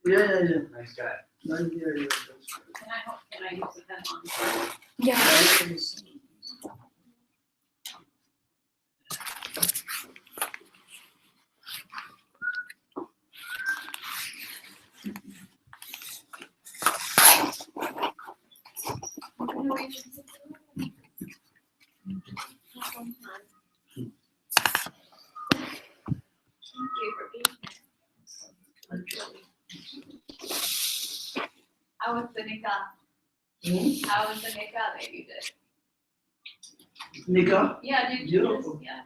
Yeah. Nice guy. Yeah. Can I use the pen on? Yeah. How was the nikah? How was the nikah that you did? Nikah? Yeah, did you Beautiful. just, yeah.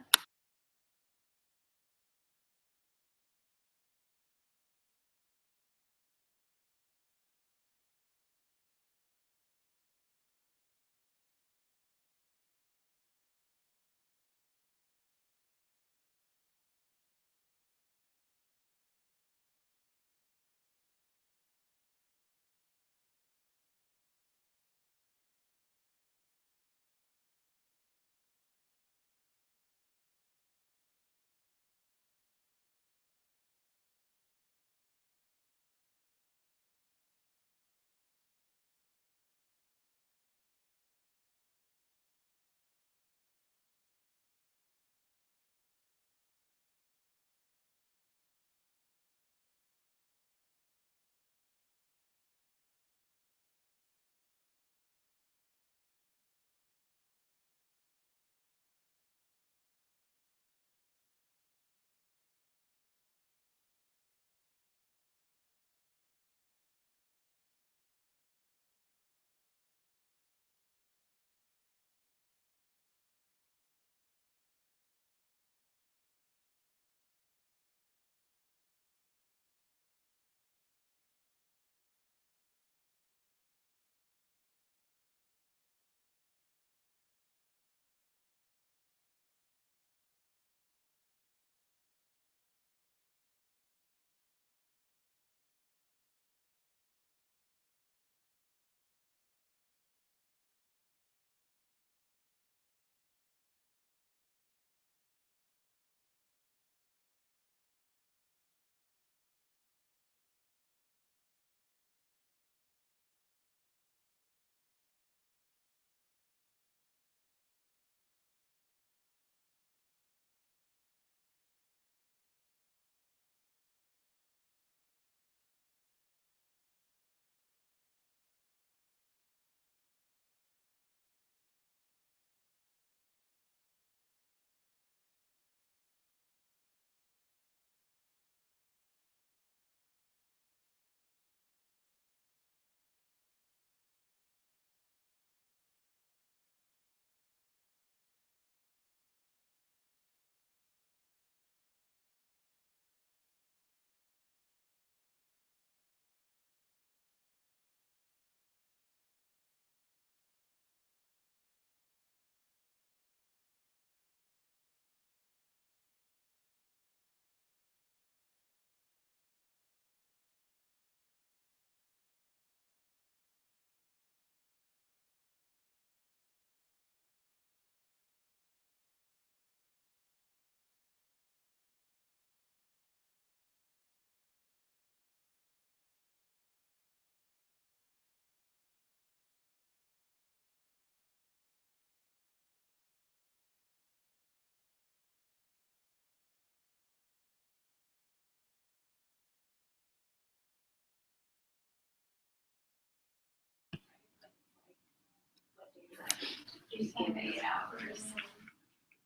She's giving 8 hours.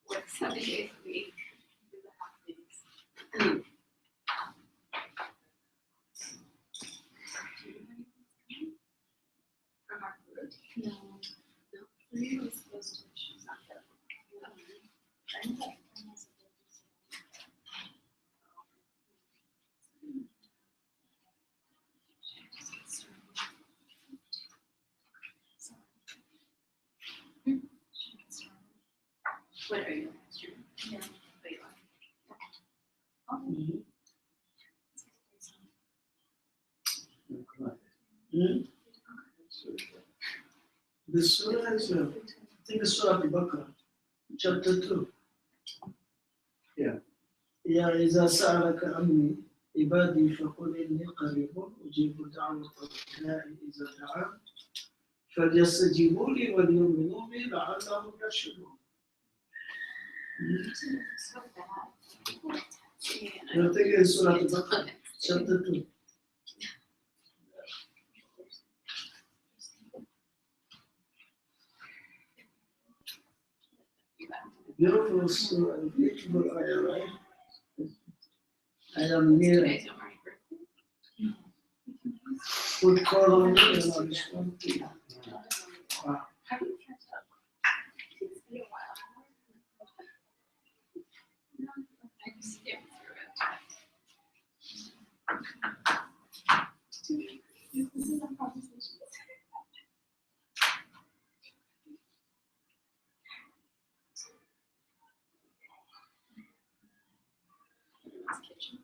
Work 7 days a week. Do the half days. From our group. No. Three was supposed to, she's not there. What are you? Yeah. But you The surah is, I think the Surah Al-Baqarah, chapter 2. Yeah. Yeah, إذا سألك عمي عبادي فقل إني قريب أجيب دعوة الداعي إذا دعان فليستجيبوا لي وليؤمنوا بي لعلهم يرشدون. So bad. You're taking Surah Al-Baqarah, chapter 2. Beautiful surah, beautiful ayah, right? I am near. Today's your birthday. Put call on me and I'll respond to you. Wow. How do you catch up? It's been a while. I just skimmed through it. This is a conversation. Kitchen.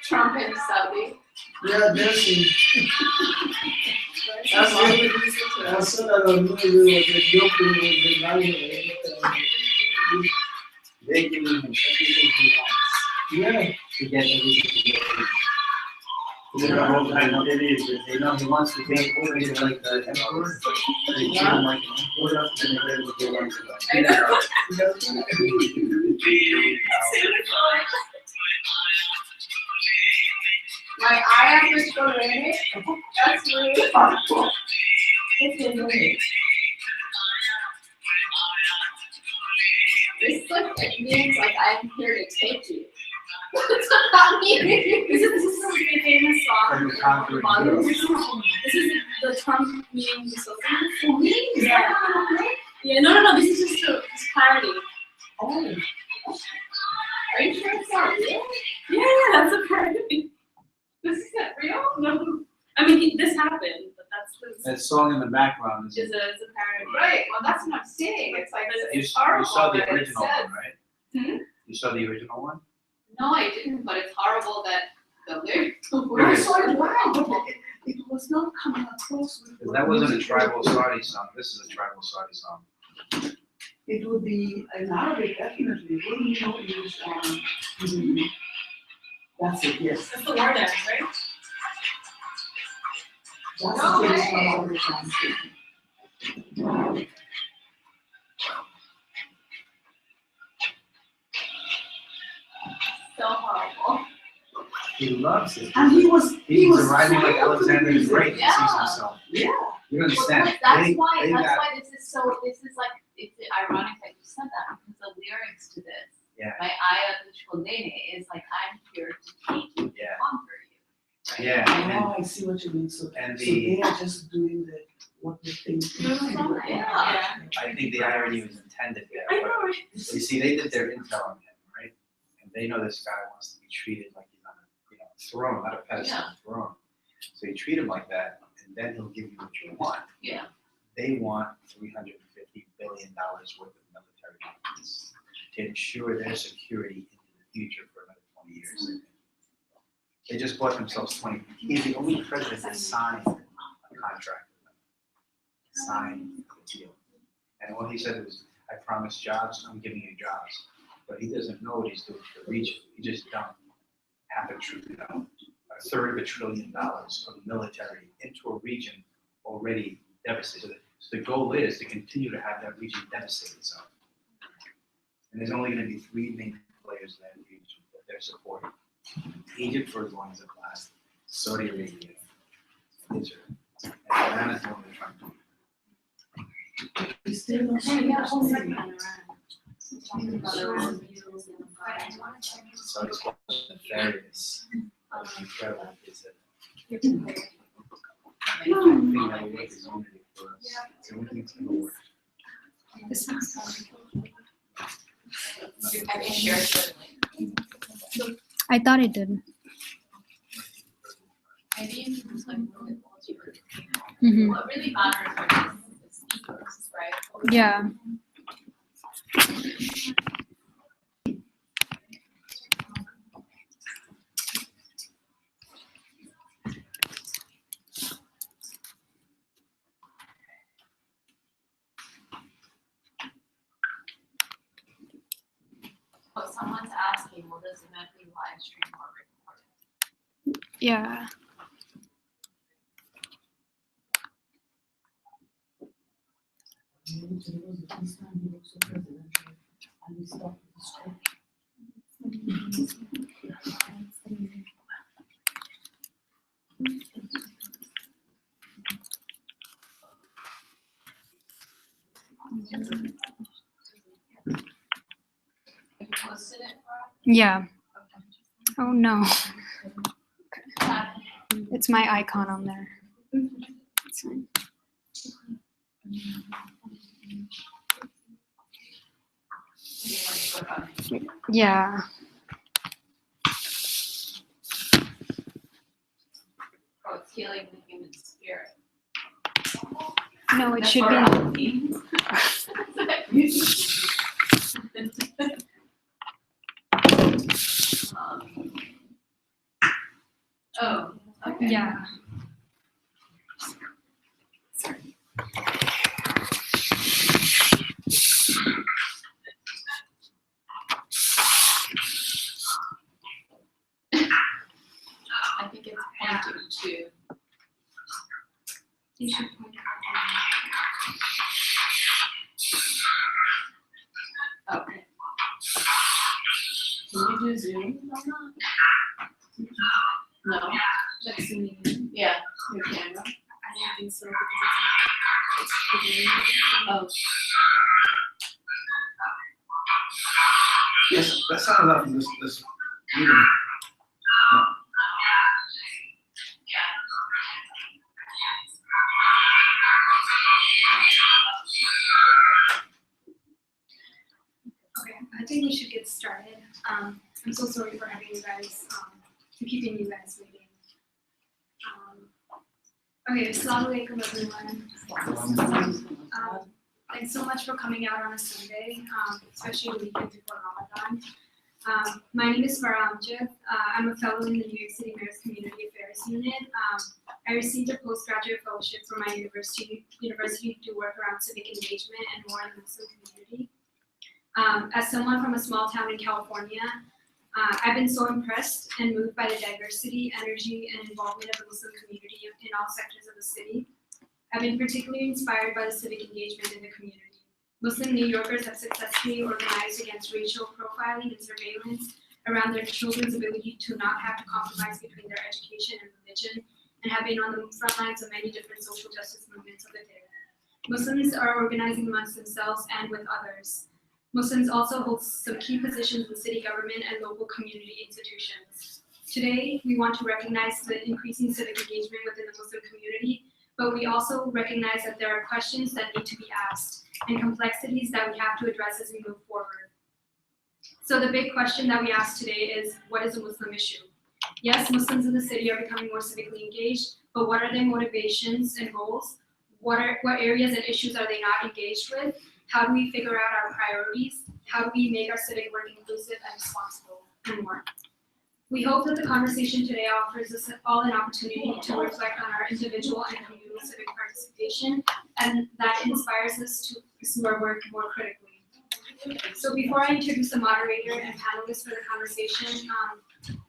Trump and Saudi. Yeah, that's it. That's As soon as I knew you were the joking with the language. They give him everything he wants Yeah. to get everything together. They know they know he wants to get treated like the emperor. They treat him like an emperor, and they get what they want to I know. My eye after Scalene, that's really awful. It's annoying. This like it means like I'm here to take you. That's what that means. This is a famous song. Like a conquering Modern- hero. This is the Trump meaning the social. Yeah. Yeah, no, this is just this parody. Oh. Are you sure it's not real? Yeah, that's a parody. This isn't real? No. I mean, this happened, but that's That song in the background is. is a parody. Right, well, that's what I'm saying. It's like, You it's saw horrible the that it original says. one, right? Hmm? You saw the original one? No, I didn't, but it's horrible that the lyrics I were. saw it wow, but it was not coming across with. Because that wasn't a tribal Saudi song, this is a tribal Saudi song. It would be in Arabic, definitely. Wouldn't you know it was, that's it, yes. That's the word there, right? That's No the way. traditional translation. So horrible. He loves it. And he was He's arriving like so Alexander the Great, he Yeah. sees himself. Yeah. You understand? That's They- why, they that's got- why this is like, it's ironic that you said that, because the lyrics to this. Yeah. My Aya Shkolene is like, I'm here to take you, to Yeah. conquer you. Yeah, and Oh, I see what you mean. So, and so the- they are just doing what they think. Yeah. I think the irony was intended there. I but know, right? You see, they did their intel on him, right? And they know this guy wants to be treated like he's on a throne, not a pedestal, Yeah. throne. So you treat him like that, and then he'll give you what you want. Yeah. They want $350 billion worth of military weapons to ensure their security into the future for another 20 years. They just bought themselves 20. He's the only president that signed a contract with them. Signed the deal. And all he said was, I promise jobs, I'm giving you jobs. But he doesn't know what he's doing for the region. He just dumped a third of $1 trillion of military into a region already devastated. So the goal is to continue to have that region devastate itself. And there's only going to be 3 main players in that region that they're supporting. Egypt for as long as it lasts, Saudi Arabia, Israel. And Iran is the one they're trying to. He still not Oh, yeah, whole saying segment around. So it's nefarious. Incredible, is it? I think that will work as unity for us. It's the only thing that's going to work. I can share it certainly. I thought it did. Maybe you can just like move it while you were. Hmm. What really matters are the speakers, right? Yeah. But someone's asking, will this event be live streamed or recorded? Yeah. Have you posted it? Yeah. Oh no. Laura? It's my icon on there. It's fine. Yeah. Oh, it's healing the human spirit. No, it That's should what be. all it means. Oh, okay. Yeah. I think it's pointing to. You should point Okay. Can you do Zoom on that? No. That's me. Yeah, your camera. I don't think so because it's Oh, Yes, that sounds like from this meeting. Okay, I think we should get started. I'm so sorry for having you guys, for keeping you guys waiting. Okay, assalamu alaikum everyone. Thanks so much for coming out on a Sunday, especially the weekend before Ramadan. My name is Farah Amjad. I'm a fellow in the New York City Mayor's Community Affairs Unit. I received a postgraduate fellowship from my university to work around civic engagement and more in the Muslim community. As someone from a small town in California, I've been so impressed and moved by the diversity, energy, and involvement of the Muslim community in all sectors of the city. I've been particularly inspired by the civic engagement in the community. Muslim New Yorkers have successfully organized against racial profiling and surveillance around their children's ability to not have to compromise between their education and religion, and have been on the front lines of many different social justice movements of the day. Muslims are organizing amongst themselves and with others. Muslims also hold some key positions in city government and local community institutions. Today, we want to recognize the increasing civic engagement within the Muslim community, but we also recognize that there are questions that need to be asked and complexities that we have to address as we move forward. So the big question that we ask today is, what is a Muslim issue? Yes, Muslims in the city are becoming more civically engaged, but what are their motivations and goals? What areas and issues are they not engaged with? How do we figure out our priorities? How do we make our civic work inclusive and responsible, and more? We hope that the conversation today offers us all an opportunity to reflect on our individual and communal civic participation, and that inspires us to pursue our work more critically. So before I introduce the moderator and panelists for the conversation,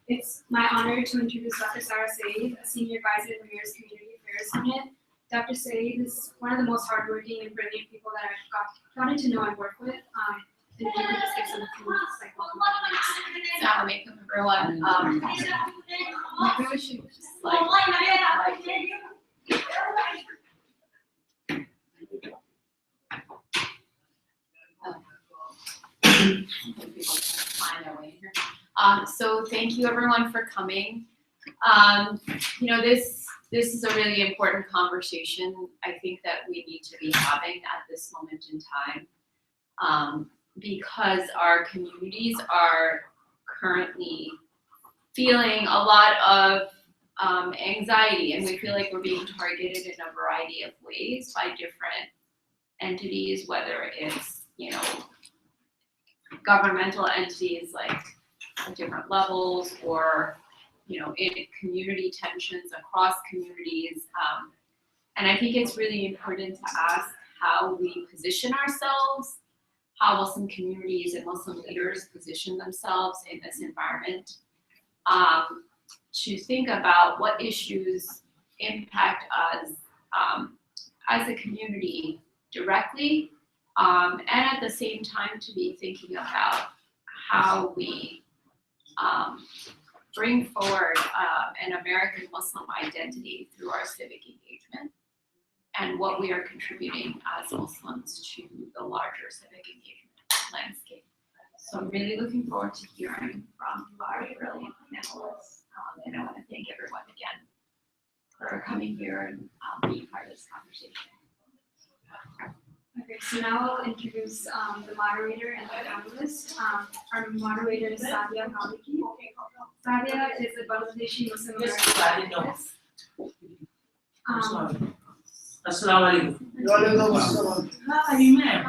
it's my honor to introduce Dr. Sarah Saeed, a senior advisor in the Mayor's Community Affairs Unit. Dr. Saeed is one of the most hardworking and brilliant people that I've gotten to know and work with. And if you could just give some like welcome comments. Assalamu alaikum everyone. Maybe we should just like find their way in here. So thank you everyone for coming. This is a really important conversation I think that we need to be having at this moment in time. because our communities are currently feeling a lot of anxiety, and we feel like we're being targeted in a variety of ways by different entities, whether it's, you know, governmental entities like at different levels, or, you know, in community tensions across communities. And I think it's really important to ask how we position ourselves, how Muslim communities and Muslim leaders position themselves in this environment, to think about what issues impact us as a community directly, and at the same time to be thinking about how we bring forward an American Muslim identity through our civic engagement, and what we are contributing as Muslims to the larger civic engagement landscape. So I'm really looking forward to hearing from our brilliant panelists, and I want to thank everyone again for coming here and being part of this conversation. Okay, so now I'll introduce the moderator and the panelist. Our moderator is Sadia Maliki. Sadia is a Bangladeshi Muslim American activist. Assalamu alaikum. Walaikum assalam. Hi, ma'am.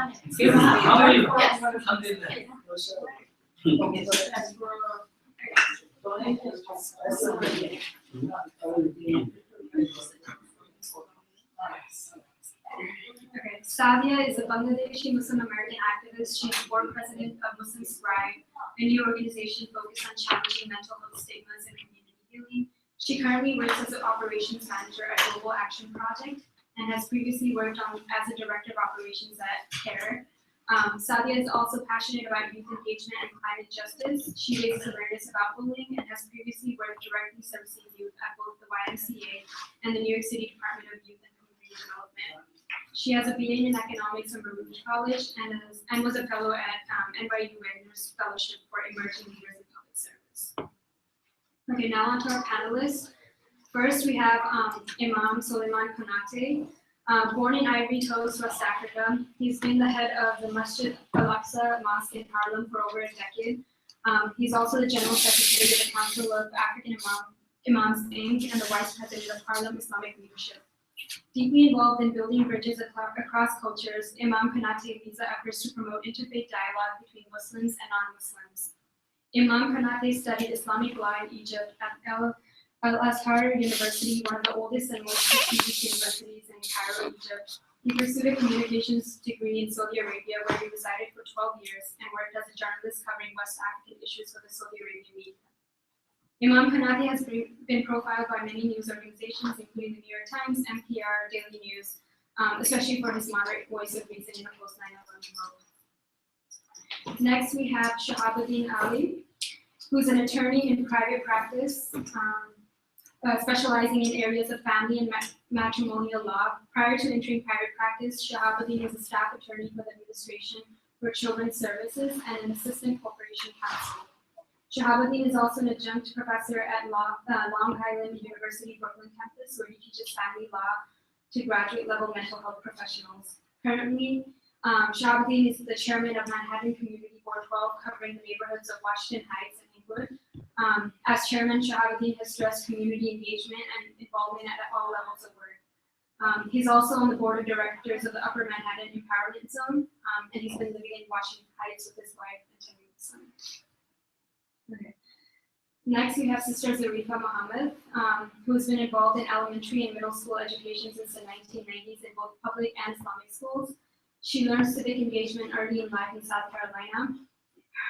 How are you? Yes. Alhamdulillah. Okay, Sadia is a Bangladeshi Muslim American activist. She's board president of Muslim Scribe, a new organization focused on challenging mental health stigmas and community healing. She currently works as an operations manager at Global Action Project and has previously worked as a director of operations at CARE. Sadia is also passionate about youth engagement and climate justice. She raises awareness about bullying and has previously worked directly servicing youth at both the YMCA and the New York City Department of Youth and Community Development. She has a BA in economics from Baruch College and was a fellow at NYU Wagner's Fellowship for Emerging Leaders in Public Service. Okay, now on to our panelists. First, we have Imam Soleiman Konate. Born in Ivory Coast, West Africa, he's been the head of the Masjid Al-Aqsa Mosque in Harlem for over a decade. He's also the General Secretary of the Council of African Imams Inc. and the Vice President of Harlem Islamic Leadership. Deeply involved in building bridges across cultures, Imam Konate leads the efforts to promote interfaith dialogue between Muslims and non-Muslims. Imam Konate studied Islamic law in Egypt at Al-Azhar University, one of the oldest and most prestigious universities in Cairo, Egypt. He pursued a communications degree in Saudi Arabia, where he resided for 12 years and worked as a journalist covering West African issues for the Saudi Arabian media. Imam Konate has been profiled by many news organizations, including the New York Times, NPR, Daily News, especially for his moderate voice of reason in a post 9/11 world. Next, we have Shahabuddin Ali, who's an attorney in private practice, specializing in areas of family and matrimonial law. Prior to entering private practice, Shahabuddin was a staff attorney for the Administration for Children's Services and an assistant corporation counsel. Shahabuddin is also an adjunct professor at Long Island University Brooklyn campus, where he teaches family law to graduate level mental health professionals. Currently, Shahabuddin is the chairman of Manhattan Community Board 12, covering the neighborhoods of Washington Heights and Inglewood. As chairman, Shahabuddin has stressed community engagement and involvement at all levels of work. He's also on the board of directors of the Upper Manhattan Empowerment Zone, and he's been living in Washington Heights with his wife and 10-year-old son. Okay. Next, we have Sister Zarifa Muhammad, who has been involved in elementary and middle school education since the 1990s in both public and Islamic schools. She learned civic engagement early in life in South Carolina.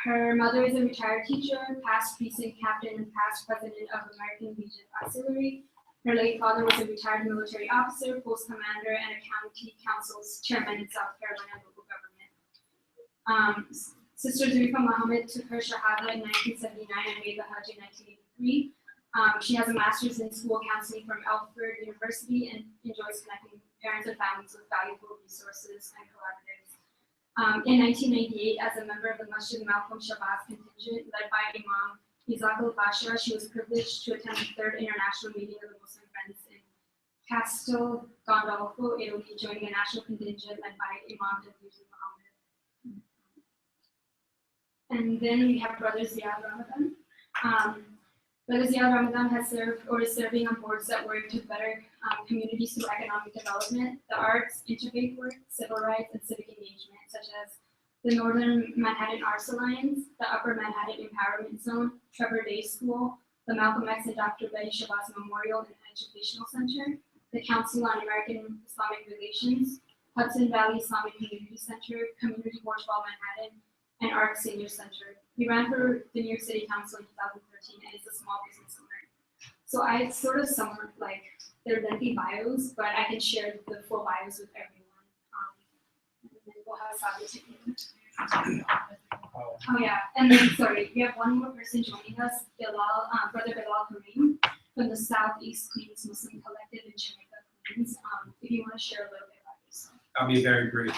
Her mother is a retired teacher, past precinct captain, and past president of American Legion Auxiliary. Her late father was a retired military officer, post commander, and a county council's chairman in South Carolina local government. Sister Zarifa Muhammad took her Shahada in 1979 and made the Hajj in 1983. She has a master's in school counseling from Alfred University and enjoys connecting parents and families with valuable resources and collaboratives. In 1998, as a member of the Masjid Malcolm Shabazz contingent led by Imam Isaac al-Basha, she was privileged to attend the third international meeting of the Muslim Friends in Castel Gandolfo, Italy, joining a national contingent led by Imam Tadjid Muhammad. And then we have Brother Ziad Ramadan. Brother Ziad Ramadan has served or is serving on boards that work to better communities through economic development, the arts, interfaith work, civil rights, and civic engagement, such as the Northern Manhattan Arts Alliance, the Upper Manhattan Empowerment Zone, Trevor Day School, the Malcolm X and Dr. Betty Shabazz Memorial and Educational Center, the Council on American Islamic Relations, Hudson Valley Islamic Community Center, Community Bourgeois Manhattan, and Arc Senior Center. He ran for the New York City Council in 2013 and is a small business owner. So I sort of summarized like their lengthy bios, but I can share the full bios with everyone. And then we'll have Sabi take it. Oh yeah, and then sorry, we have one more person joining us, Bilal, Brother Bilal Kareem from the Southeast Queens Muslim Collective in Jamaica, Queens. If you want to share a little bit about yourself. I'll be very brief.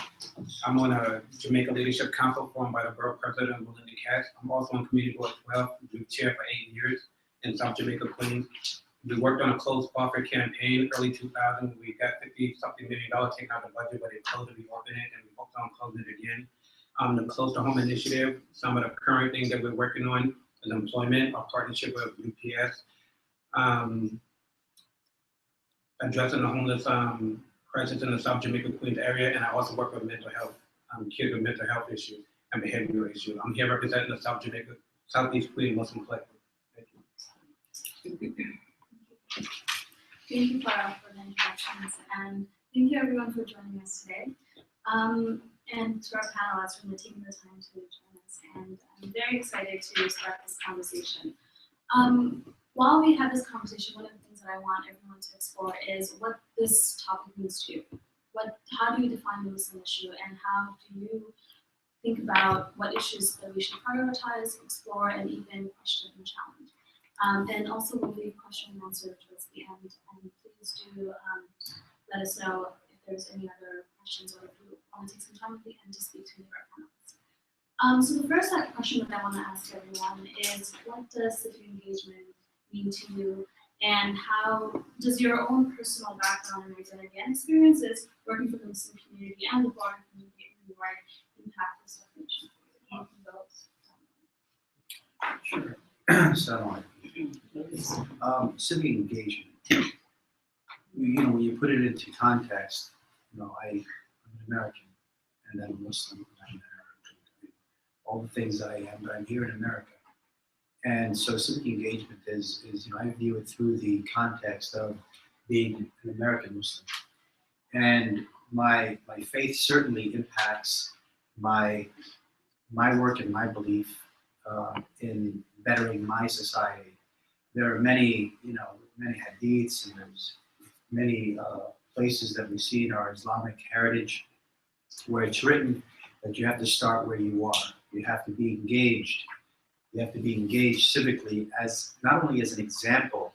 I'm on a Jamaica Leadership Council formed by the Borough President, Melinda Cash. I'm also on Community Board 12, we've chaired for 8 years in South Jamaica, Queens. We worked on a closed profit campaign early 2000. We got $50-something million taken out of the budget, but it closed it, we opened it, and we focused on closing it again. The Close to Home initiative, some of the current things that we're working on is employment, our partnership with UPS, addressing the homeless crisis in the South Jamaica Queens area, and I also work with mental health, kids with mental health issues and behavioral issues. I'm here representing the South Jamaica, Southeast Queens Muslim Collective. Thank you. Thank you, Farah, for the introductions, and thank you everyone for joining us today. And to our panelists for taking the time to join us, and I'm very excited to start this conversation. While we have this conversation, one of the things that I want everyone to explore is what this topic means to you. How do you define the Muslim issue, and how do you think about what issues that we should prioritize, explore, and even question and challenge? And also we'll leave question and answer towards the end, and please do let us know if there's any other questions or if you want to take some time at the end to speak to any of our panelists. So the first question that I want to ask everyone is, what does civic engagement mean to you, and how does your own personal background and identity and experiences working for the Muslim community and the broader community in New York impact this definition for you? Sure. So, civic engagement. When you put it into context, I'm an American, and then a Muslim, and I'm an Arab. All the things that I am, but I'm here in America. And so civic engagement is I view it through the context of being an American Muslim. And my faith certainly impacts my work and my belief in bettering my society. There are many hadiths, and there's many places that we see in our Islamic heritage where it's written that you have to start where you are. You have to be engaged. You have to be engaged civically, as not only as an example,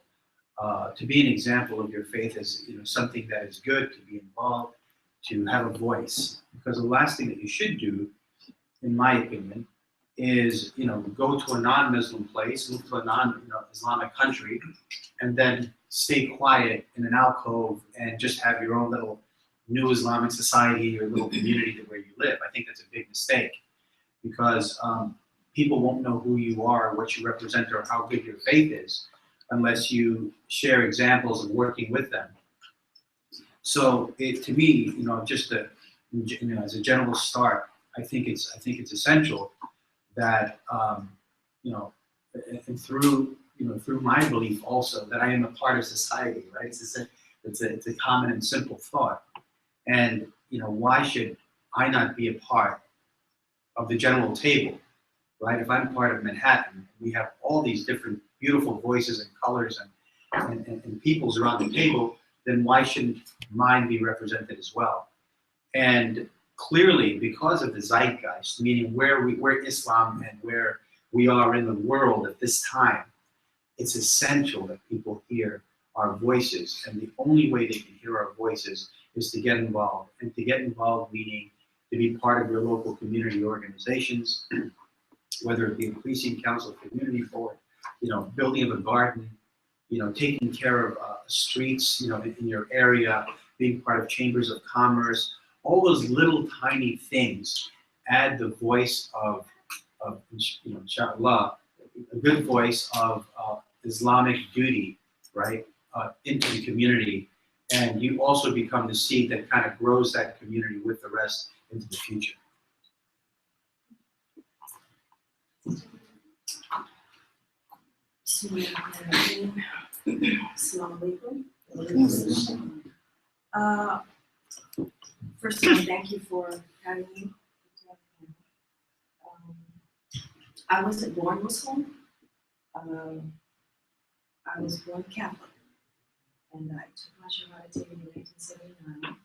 to be an example of your faith as something that is good, to be involved, to have a voice. Because the last thing that you should do, in my opinion, is go to a non-Muslim place, move to a non-Islamic country, and then stay quiet in an alcove and just have your own little new Islamic society or little community where you live. I think that's a big mistake, because people won't know who you are, what you represent, or how good your faith is unless you share examples of working with them. So to me, just as a general start, I think it's essential that and through my belief also that I am a part of society, right? It's a common and simple thought. And why should I not be a part of the general table, right? If I'm part of Manhattan, we have all these different beautiful voices and colors and peoples around the table, then why shouldn't mine be represented as well? And clearly, because of the zeitgeist, meaning where Islam and where we are in the world at this time, it's essential that people hear our voices. And the only way they can hear our voices is to get involved. And to get involved meaning to be part of your local community organizations, whether it be a policing council, community board, building of a garden, taking care of streets, in your area, being part of chambers of commerce. All those little tiny things add the voice of inshallah, a good voice of Islamic duty, right, into the community. And you also become the seed that kind of grows that community with the rest into the future. First of all, thank you for having me. I wasn't born Muslim. I was born Catholic, and I took my Shahada in 1979.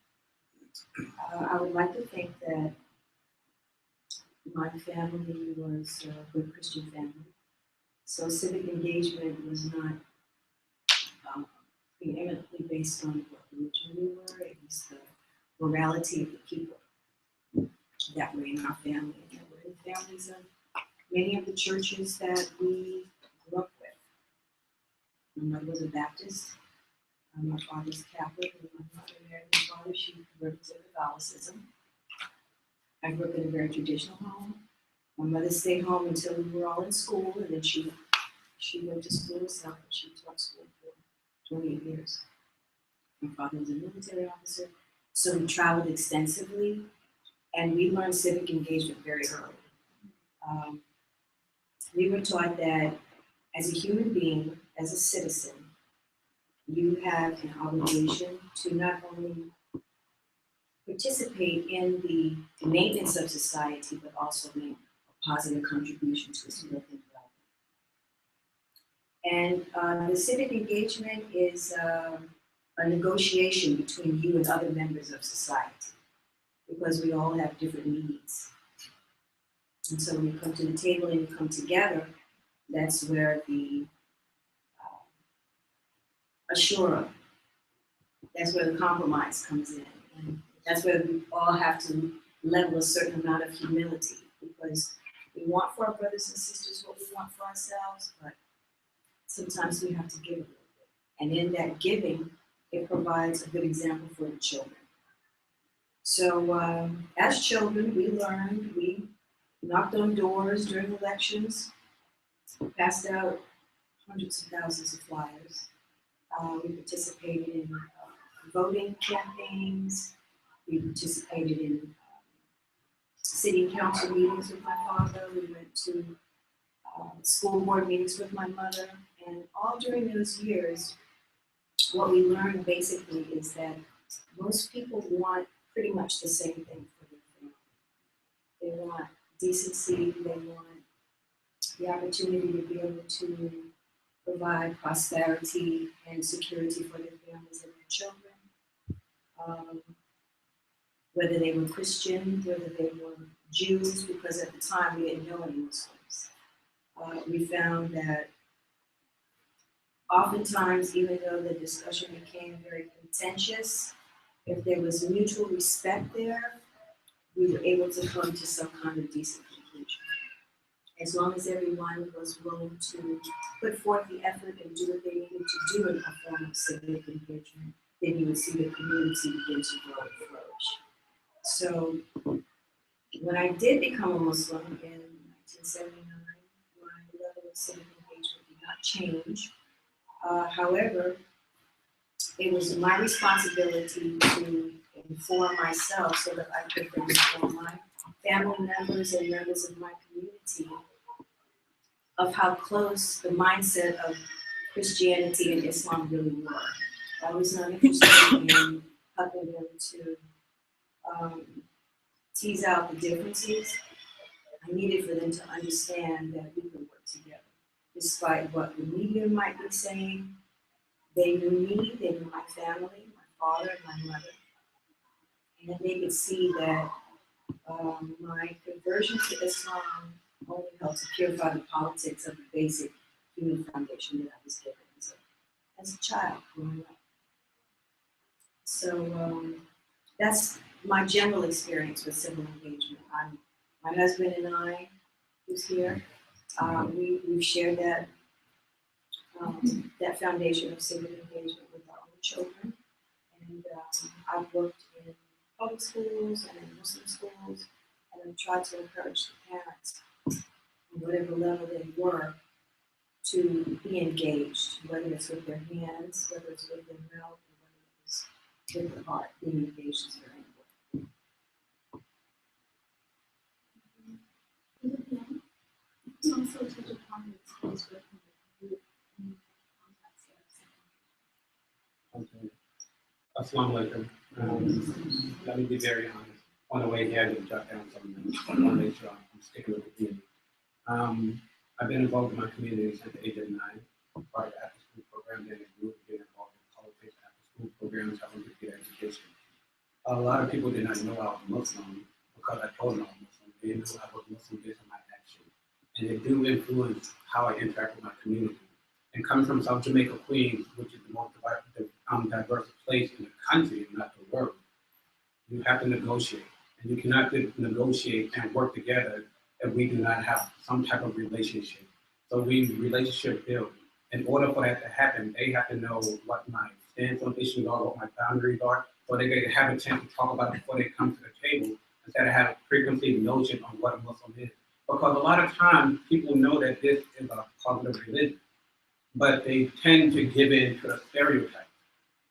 I would like to think that my family was a good Christian family, so civic engagement was not preeminently based on what religion we were. It was the morality of the people that were in our family, and that were in the families of many of the churches that we grew up with. My mother was a Baptist, my father was Catholic, and my mother married my father. She converted to Catholicism. I grew up in a very traditional home. My mother stayed home until we were all in school, and then she went to school herself, and she taught school for 28 years. My father was a military officer, so we traveled extensively, and we learned civic engagement very early. We were taught that as a human being, as a citizen, you have an obligation to not only participate in the maintenance of society, but also make a positive contribution to its growth and development. And the civic engagement is a negotiation between you and other members of society, because we all have different needs. And so when you come to the table and you come together, that's where the ashura, that's where the compromise comes in. And that's where we all have to level a certain amount of humility, because we want for our brothers and sisters what we want for ourselves, but sometimes we have to give a little bit. And in that giving, it provides a good example for the children. So as children, we learned, we knocked on doors during elections, passed out hundreds of thousands of flyers. We participated in voting campaigns. We participated in city council meetings with my father. We went to school board meetings with my mother. And all during those years, what we learned basically is that most people want pretty much the same thing for their family. They want decency, they want the opportunity to be able to provide prosperity and security for their families and their children. Whether they were Christian, whether they were Jews, because at the time we didn't know any Muslims. We found that oftentimes, even though the discussion became very contentious, if there was mutual respect there, we were able to come to some kind of decent conclusion. As long as everyone was willing to put forth the effort and do what they needed to do in a form of civic engagement, then you would see the community begin to grow and flourish. So when I did become a Muslim in 1979, my level of civic engagement did not change. However, it was my responsibility to inform myself so that I could then inform my family members and members of my community of how close the mindset of Christianity and Islam really were. I was not interested in helping them to tease out the differences. I needed for them to understand that we could work together. Despite what the media might be saying, they knew me, they knew my family, my father and my mother. And they could see that my conversion to Islam only helped to purify the politics of the basic human foundation that I was given as a child growing up. So that's my general experience with civil engagement. My husband and I, who's here, we've shared that that foundation of civic engagement with our own children. And I've worked in public schools and in Muslim schools, and I've tried to encourage the parents whatever level they were, to be engaged, whether it's with their hands, whether it's with their mouth, or whether it's with the heart. Being engaged is very important. You can also touch upon the experience working with youth in the context of Okay. Assalamu alaikum. Let me be very honest. On the way here, I did jot down something. I want to make sure I'm sticking with the community. I've been involved in my community since the age of 9. Part of the after school program, then I grew up being involved in politics, after school programs, helping to get education. A lot of people did not know I was Muslim because I told them I was Muslim. They knew I was Muslim based on my actions. And they do influence how I interact with my community. And coming from South Jamaica, Queens, which is the most diverse place in the country, and not the world, you have to negotiate. And you cannot negotiate and work together if we do not have some type of relationship. So relationship build. In order for that to happen, they have to know what my stance on issues are, what my boundaries are, so they can have a chance to talk about it before they come to the table, instead of having a preconceived notion on what a Muslim is. Because a lot of times, people know that this is a positive religion, but they tend to give in to a stereotype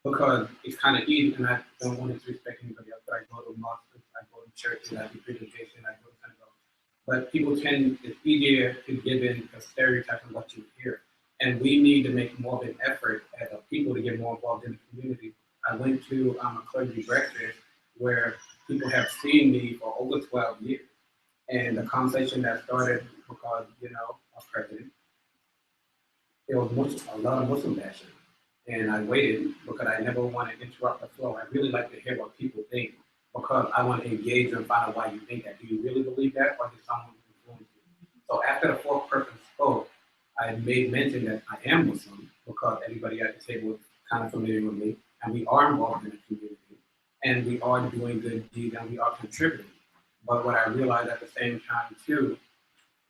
because it's kind of easy, and I don't want to disrespect anybody else, but I go to mosques, I go to churches, I do presentation, I go to synagogue. But people it's easier to give in a stereotype of what you hear. And we need to make more of an effort as a people to get more involved in the community. I went to a clergy breakfast where people have seen me for over 12 years. And the conversation that started because, our president, there was a lot of Muslim bashing. And I waited because I never want to interrupt the flow. I really like to hear what people think because I want to engage and find out why you think that. Do you really believe that, or did someone influence you? So after the fourth person spoke, I made mention that I am Muslim because everybody at the table is kind of familiar with me, and we are involved in the community, and we are doing good deeds, and we are contributing. But what I realized at the same time too,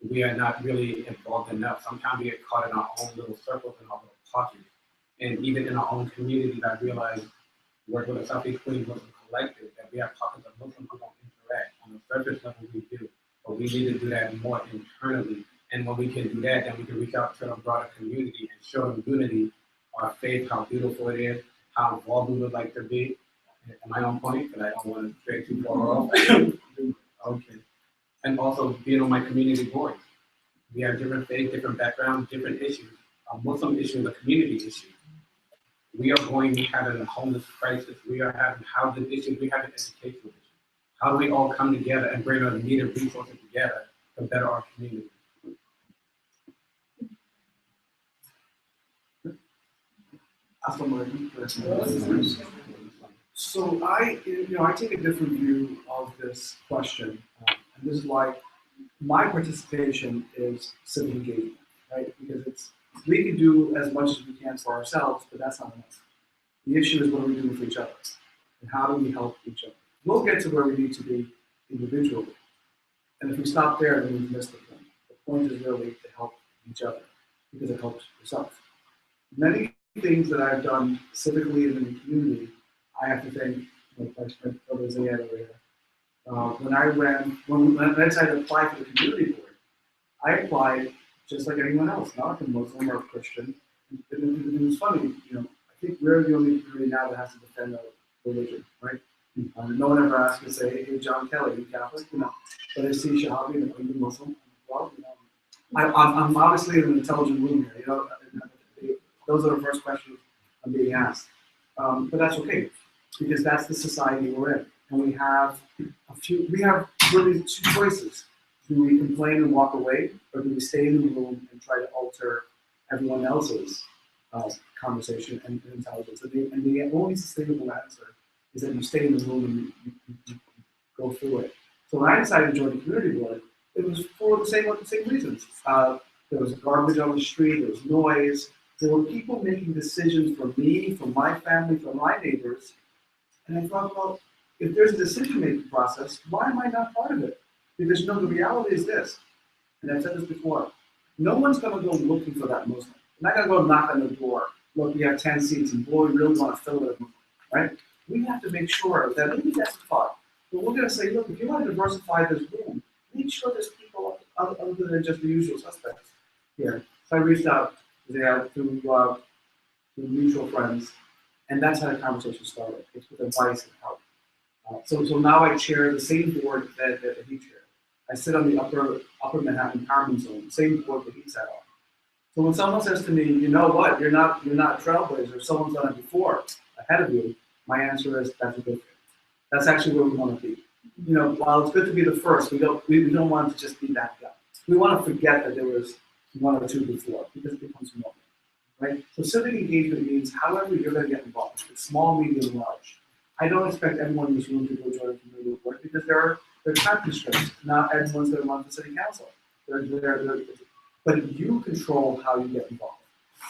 we are not really involved enough. Sometimes we get caught in our own little circles and our little pockets. And even in our own communities, I realized, working with the Southeast Queens Muslim Collective, that we have pockets of Muslims who don't interact. On the surface level, we do. But we need to do that more internally. And when we can do that, then we can reach out to the broader community and show them unity, our faith, how beautiful it is, how involved we would like to be. Am I on point? Because I don't want to stray too far off. Okay. And also being on my community board. We have different faiths, different backgrounds, different issues. A Muslim issue is a community issue. We are going to have a homeless crisis. We are having housing issues. We have an educational issue. How do we all come together and bring our needed resources together to better our community? So I take a different view of this question, and this is why my participation is civic engagement, right? Because we can do as much as we can for ourselves, but that's not enough. The issue is what are we doing for each other, and how do we help each other? We'll get to where we need to be individually, and if we stop there, then we've missed the point. The point is really to help each other, because it helps yourself. Many things that I've done civically and in the community, I have to thank my brother Zayed over here. When I decided to apply for the community board, I applied just like anyone else, not a Muslim or a Christian. It was funny, I think we're the only community now that has to defend our religion, right? No one ever asked me to say, hey, John Kelly, are you Catholic? But I see Shahabi and are you Muslim? Well, I'm obviously in an intelligent room here, Those are the first questions I'm being asked. But that's okay, because that's the society we're in. And we have really two choices. Do we complain and walk away, or do we stay in the room and try to alter everyone else's conversation and intelligence? And the only sustainable answer is that you stay in the room and you go through it. So when I decided to join the community board, it was for the same reasons. There was garbage on the street, there was noise, there were people making decisions for me, for my family, for my neighbors. And I thought, well, if there's a decision-making process, why am I not part of it? Because the reality is this, and I've said this before, no one's gonna go looking for that Muslim. They're not gonna go knock on the door, look, we have 10 seats, and boy, we really wanna fill it, right? We have to make sure that maybe that's the thought. But we're gonna say, look, if you wanna diversify this room, make sure there's people other than just the usual suspects here. So I reached out to mutual friends, and that's how the conversation started. It's with advice and help. So now I chair the same board that he chaired. I sit on the upper Manhattan Empowerment Zone, same board that he sat on. So when someone says to me, you know what, you're not trailblazer, someone's done it before, ahead of you, my answer is that's a good thing. That's actually where we want to be. You know, while it's good to be the first, we don't want to just be that guy. We want to forget that there was one or two before, because it becomes normal, right? So civic engagement means however you're going to get involved. It's small, medium, large. I don't expect everyone in this room to go join a community work because there are time constraints. Not everyone's going to run for city council. But you control how you get involved.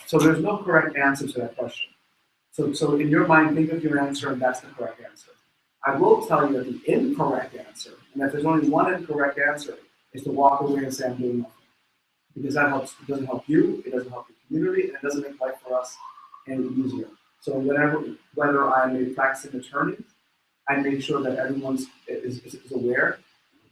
So there's no correct answer to that question. So in your mind, think of your answer, and that's the correct answer. I will tell you that the incorrect answer, and if there's only one incorrect answer, is to walk away and say I'm doing nothing. Because that helps. It doesn't help you, it doesn't help the community, and it doesn't make life for us any easier. So whether I'm a practicing attorney, I make sure that everyone is aware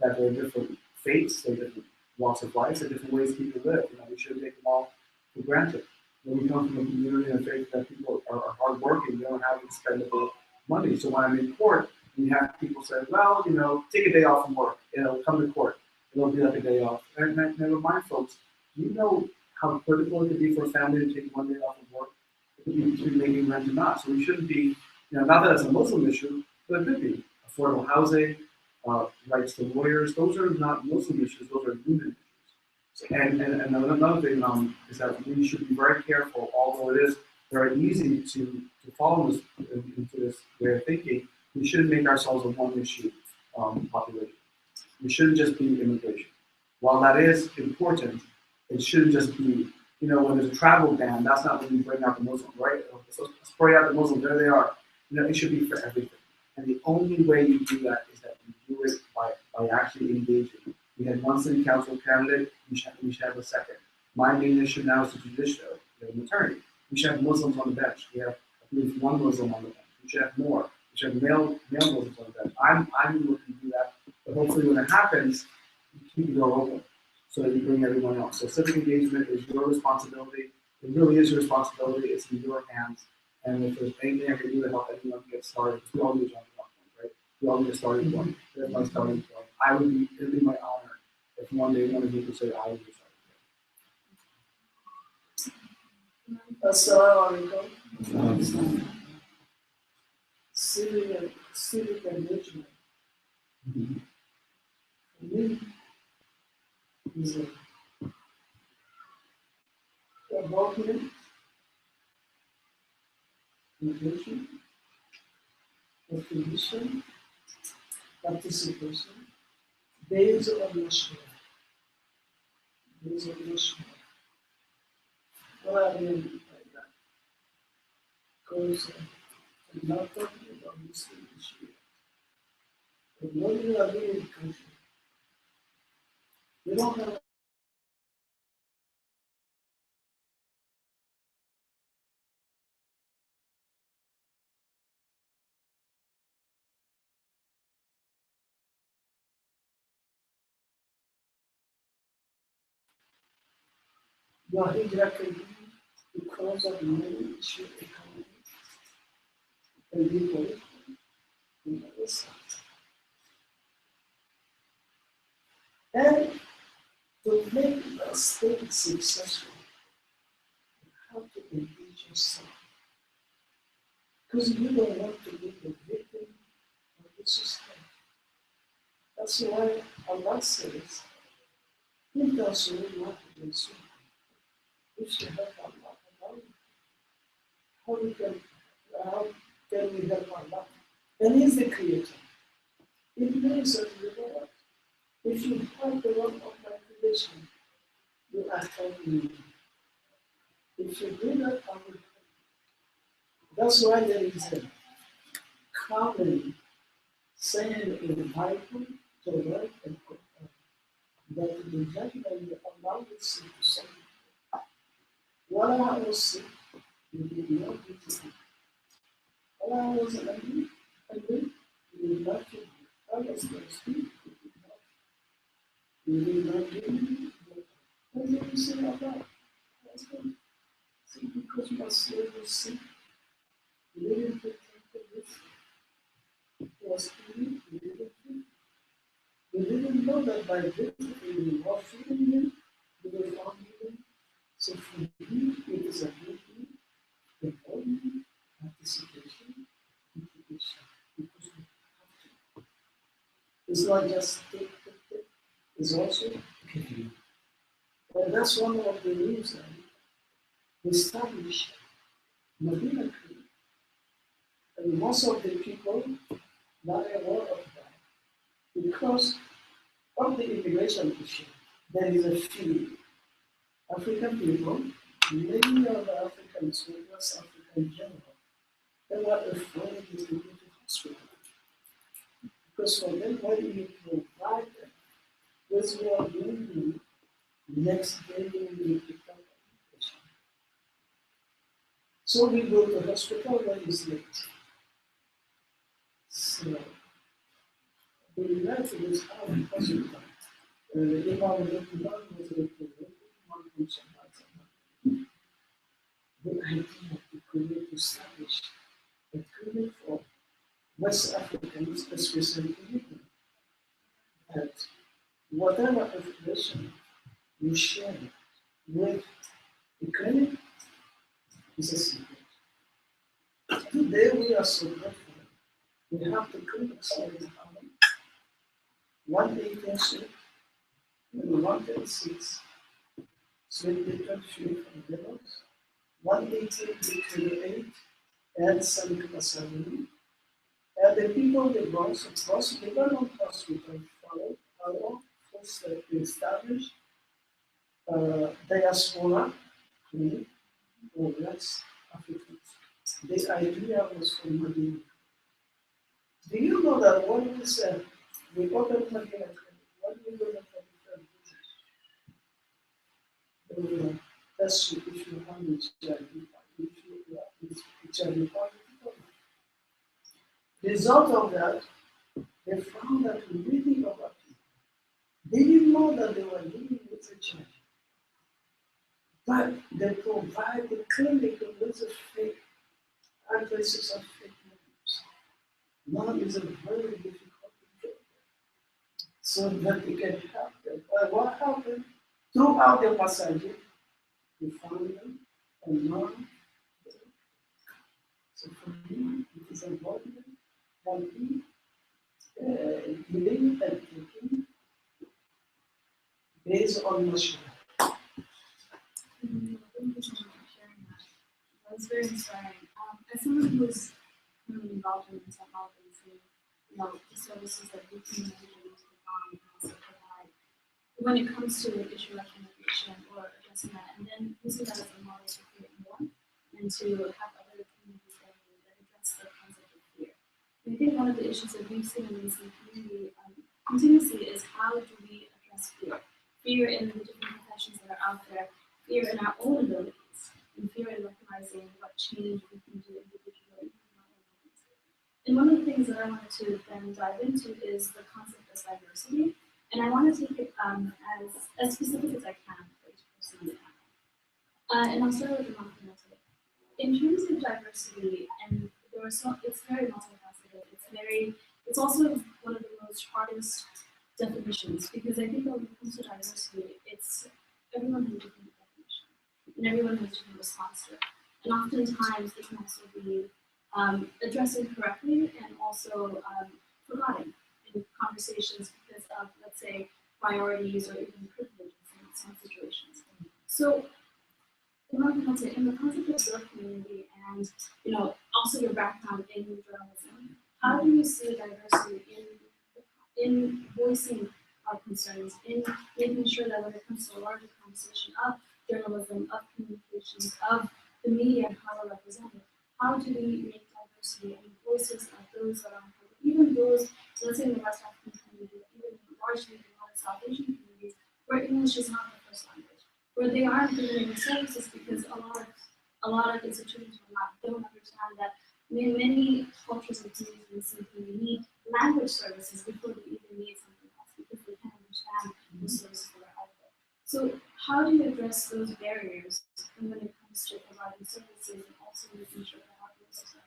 that there are different faiths, there are different walks of life, there are different ways people live. You know, we shouldn't take them all for granted. When we come from a community and a faith that people are hardworking, they don't have expendable money. So when I'm in court, we have people say, well, you know, take a day off from work, you know, come to court. It'll be like a day off. And I remind folks, do you know how critical it could be for a family to take one day off of work? It could be between making rent and not. So we shouldn't be, you know, not that it's a Muslim issue, but it could be. Affordable housing, rights to lawyers, those are not Muslim issues, those are human issues. And another thing is that we should be very careful, although it is very easy to fall into this way of thinking, we shouldn't make ourselves a one-issue population. We shouldn't just be immigration. While that is important, it shouldn't just be, you know, when there's a travel ban, that's not when you bring out the Muslims, right? So spray out the Muslims, there they are. You know, it should be for everything. And the only way you do that is that you do it by actually engaging. We had one city council candidate, we should have a second. My main issue now is the judiciary, we have an attorney. We should have Muslims on the bench. We have at least one Muslim on the bench. We should have more. We should have male Muslims on the bench. I'm looking to do that, but hopefully when it happens, you keep the door open so that you bring everyone else. So civic engagement is your responsibility. It really is your responsibility. It's in your hands. And if there's anything I can do to help anyone get started, we all need a jumping off point, right? We all need a starting point. That's my starting point. It would be my honor if one day one of you could say I was your starting point. Assalamu alaikum. Civic engagement. For me, is involvement, inclusion, contribution, participation, based on national. What I mean by that? Because I'm not talking about this issue. But when you are living in a country, you don't have your hijrah can be because of money issue economy, can be political, and other stuff. And to make a state successful, you have to engage yourself. Because you don't want to be the victim of the system. That's why Allah says, if that's not against you, if you help Allah, how can we help Allah? And He's the creator. It means that you know what? If you help the one of my creation, you are helping me. If you do that, I will help you. That's why there is a common saying in the Bible to write and put that the judgment Allah will see to say, what I will see, you did not do to me. What I was angry, you did not do. I was thirsty, you did not. We will not give you. What do you say about husband? See, because you are slave or sick, you didn't protect the risk. Was free, you didn't free. You didn't know that by visiting you or feeding him, you will find him. So for you, it is a good thing, the only participation in tradition. Because we have to. It's not just take, it's also giving. And that's one of the reasons we established Medina Creek. And most of the people not aware of that. Because of the immigration issue, there is a fear. African people, many of the Africans, West Africa in general, they were afraid to go to hospital. Because for them, when you provide them with your doing, next day they will be picked up by immigration. So we go to hospital when it's late. So the United is how hospital. If I was looking down, was a one from somebody. The idea to create, to establish a clinic for West Africans, especially immigrants, that whatever information you share with the clinic is a secret. Today we are so grateful. We have the clinics here in Harlem, 118th Street, and 136, Suite 23 from Lagos, 118 between 8 and San Nicolas Avenue. And the people they brought across the Lebanon Hospital follow our first established diaspora clinic for West Africans. The idea was from Medina. Do you know that when we said we opened Medina clinic, when we go to the visit, they will test you if you have HIV, if you are HIV positive. Result of that, they found that many of our people, they didn't know that they were living with HIV. But they provide the clinic with a fake addresses of fake names. Now is a very difficult to get so that they can help them. But what happened? Throughout the passage, we found them and now so for me, it is important that we living and thinking based on Mashra. Thank you so much for sharing that. That was very inspiring. As someone who's really involved in mental health and seeing, the services that we can individually take on and also provide when it comes to issue recognition or addressing that, and then using that as a model to create more and to have other communities that address the concept of fear. And I think one of the issues that we've seen in the community continuously is how do we address fear? Fear in the different professions that are out there, fear in our own abilities, and fear in recognizing what change we can do individually. And one of the things that I wanted to then dive into is the concept of diversity. And I want to take it as specific as I can for each person on the panel. And I'll start with the non-phonetic. In terms of diversity, and it's very multifaceted. It's also one of the most hardest definitions because I think when it comes to diversity, it's everyone has a different definition and everyone has a different response to it. And oftentimes it can also be addressed incorrectly and also forgotten in conversations because of, let's say, priorities or even privileges in some situations. So in the concept of your community and also your background in journalism, how do you see diversity in voicing our concerns, in making sure that when it comes to a larger conversation of journalism, of communications, of the media and how we're represented, how do we make diversity and voices of those that are unheard, even those, let's say in the West African community, even largely in a lot of South Asian communities, where English is not the first language, where they aren't given any services because a lot of institutions don't understand that many cultures and communities simply need language services before they even need something else because they can't understand the how do you address those barriers when it comes to providing services and also making sure that our business are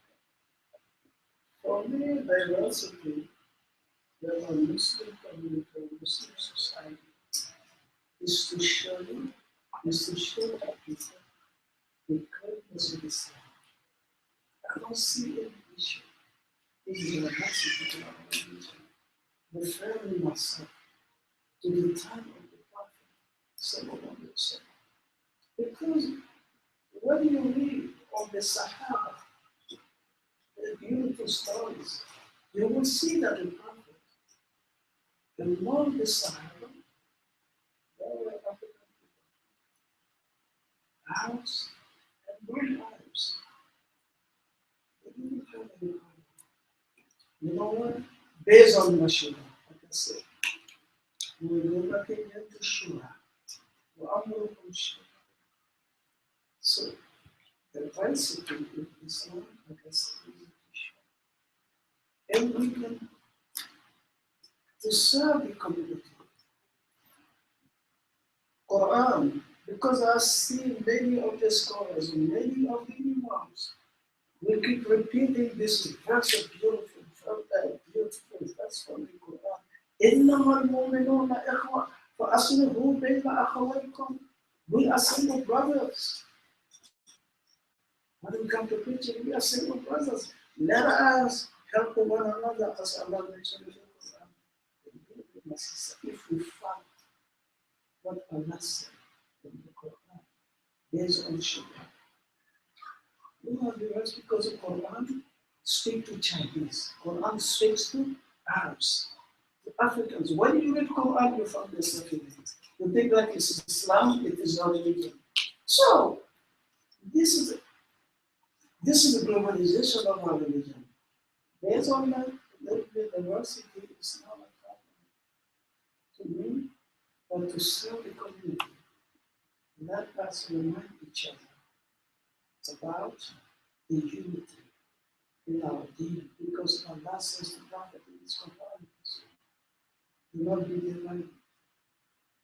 For me, diversity, whether Muslim community or Muslim society, is to show to people the greatness of Islam. I don't see any issue. This is a message to our religion. Referring myself to the time of the Prophet, Sallallahu Alaihi Wasallam. Because when you read of the Sahaba, the beautiful stories, you will see that the Prophet, among the Sahaba, there were African people, Arabs and non-Arabs. They didn't have any problem. You know what? Based on Mashura, like I said, we will go back again to Shura. وأمركم شورى. So, the principle in Islam, like I said, is to show. And we can, to serve the community. Quran, because I see many of the scholars, many of the imams, we keep repeating this verse of beautiful verse from the Quran. إنما المؤمنون إخوة فأصلحوا بين أخويكم. We are single brothers. When we come to preaching, we are single brothers. Let us help one another as Allah mentioned in the Quran. If we find what Allah said in the Quran, based on Shura. We have the rest because the Quran speaks to Chinese. Quran speaks to Arabs, to Africans. When you read Quran, you find yourself in it. You think like it's Islam, it is not religion. So, this is the globalization of our religion. Based on that, the diversity is not a problem to me, but to serve the community. Let us remind each other. It's about the unity in our deen, because Allah says to Prophet in his companions, do not be divided.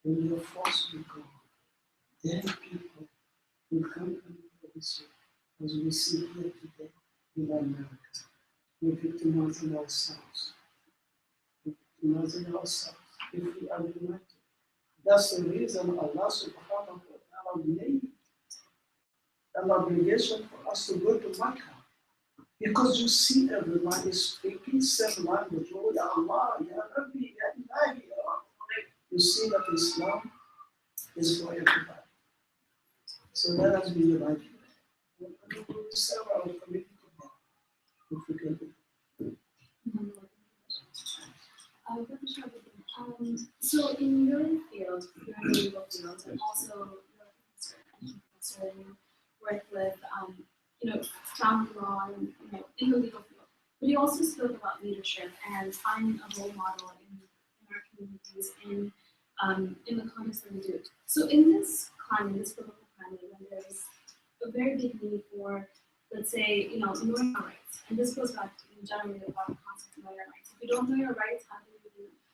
When your force will go, then people will come and notice you, as we see here today in America. We victimize ourselves. We victimize ourselves if we are united. That's the reason Allah subhanahu wa ta'ala made an obligation for us to go to Mecca. Because you see everyone is speaking same language. Oh, Ya Allah, Ya Rabbi, Ya Ilahi, Ya Rabbi. You see that Islam is for everybody. So let us be united. We will serve our community if we can do it. So in your field, you're in the legal field, and also you're a professor and you work with, family law and, in the legal field. But you also spoke about leadership and finding a role model in our communities in the context that we do. So in this climate, this political climate, when there's a very big need for, let's say, knowing our rights, and this goes back to generally about the concept of knowing your rights. If you don't know your rights, how do you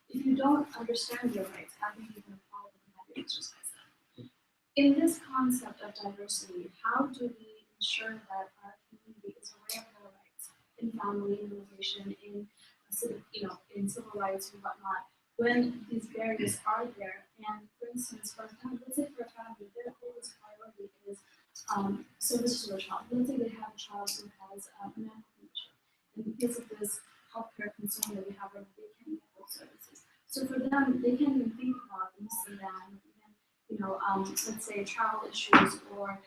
if you don't understand your rights, how do you even follow them? How do you exercise them? In this concept of diversity, how do we ensure that our community is aware of their rights in family, in immigration, in in civil rights and whatnot, when these barriers are there? And for instance, let's say for a family, their oldest priority is services to a child. Let's say they have a child who has a medical condition, and because of this healthcare concern that we have, they can't get those services. So for them, they can't even think about missing them, even let's say travel issues or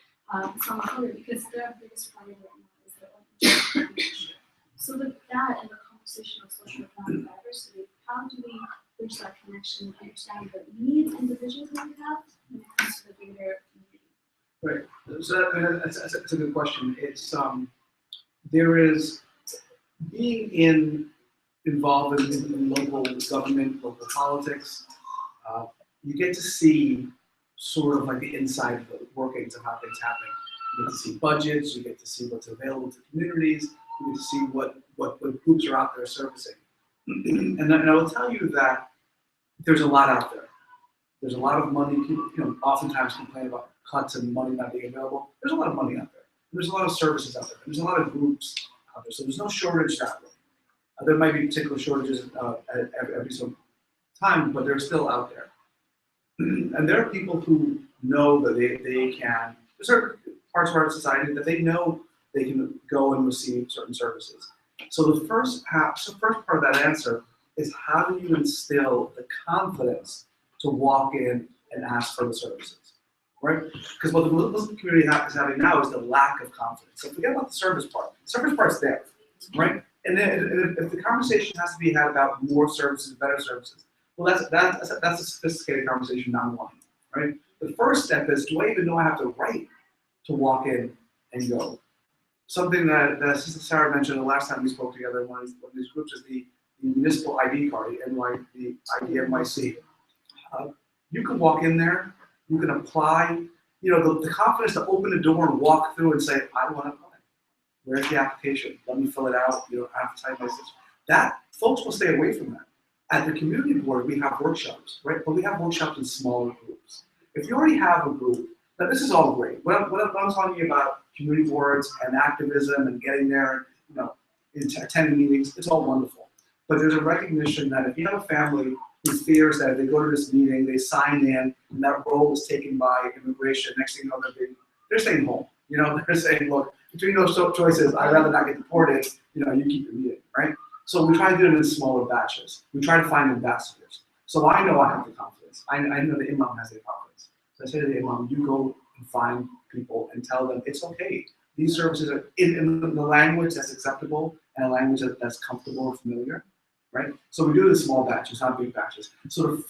some other, because their biggest priority right now is their own issue. So with that and the conversation of social economic diversity, how do we bridge that connection and understand the needs individuals that we have when it comes to the greater community? Right. So that's a good question. It's there is being involved in local government, local politics. You get to see sort of like the inside workings of how things happen. You get to see budgets. You get to see what's available to communities. You get to see what groups are out there servicing. And I will tell you that there's a lot out there. There's a lot of money, people, oftentimes complain about cuts and money not being available. There's a lot of money out there. There's a lot of services out there. There's a lot of groups out there. So there's no shortage that way. There might be particular shortages at every some time, but they're still out there. And there are people who know that they can, there's certain parts of our society that they know they can go and receive certain services. So the first part of that answer is, how do you instill the confidence to walk in and ask for the services, right? Because what the Muslim community is having now is the lack of confidence. So forget about the service part. The service part's there, right? And then if the conversation has to be had about more services, better services, well, that's a sophisticated conversation, not one, right? The first step is, do I even know I have the right to walk in and go? Something that Sister Sarah mentioned the last time we spoke together, one of these groups, is the municipal ID card, the IDNYC. You can walk in there, you can apply, the confidence to open the door and walk through and say, I want to apply. Where's the application? Let me fill it out. I have to type my system. That, folks will stay away from that. At the community board, we have workshops, right? But we have workshops in smaller groups. If you already have a group, now this is all great. What I'm talking about community boards and activism and getting there, attending meetings, it's all wonderful. But there's a recognition that if you have a family who fears that if they go to this meeting, they sign in, and that role is taken by immigration, next thing you know, they're staying home. They're saying, look, between those choices, I'd rather not get deported, you keep your meeting, right? So we try to do it in smaller batches. We try to find ambassadors. So I know I have the confidence. I know the imam has the confidence. So I say to the imam, you go and find people and tell them it's okay. These services are in the language that's acceptable and a language that's comfortable and familiar, right? So we do it in small batches, not big batches. So the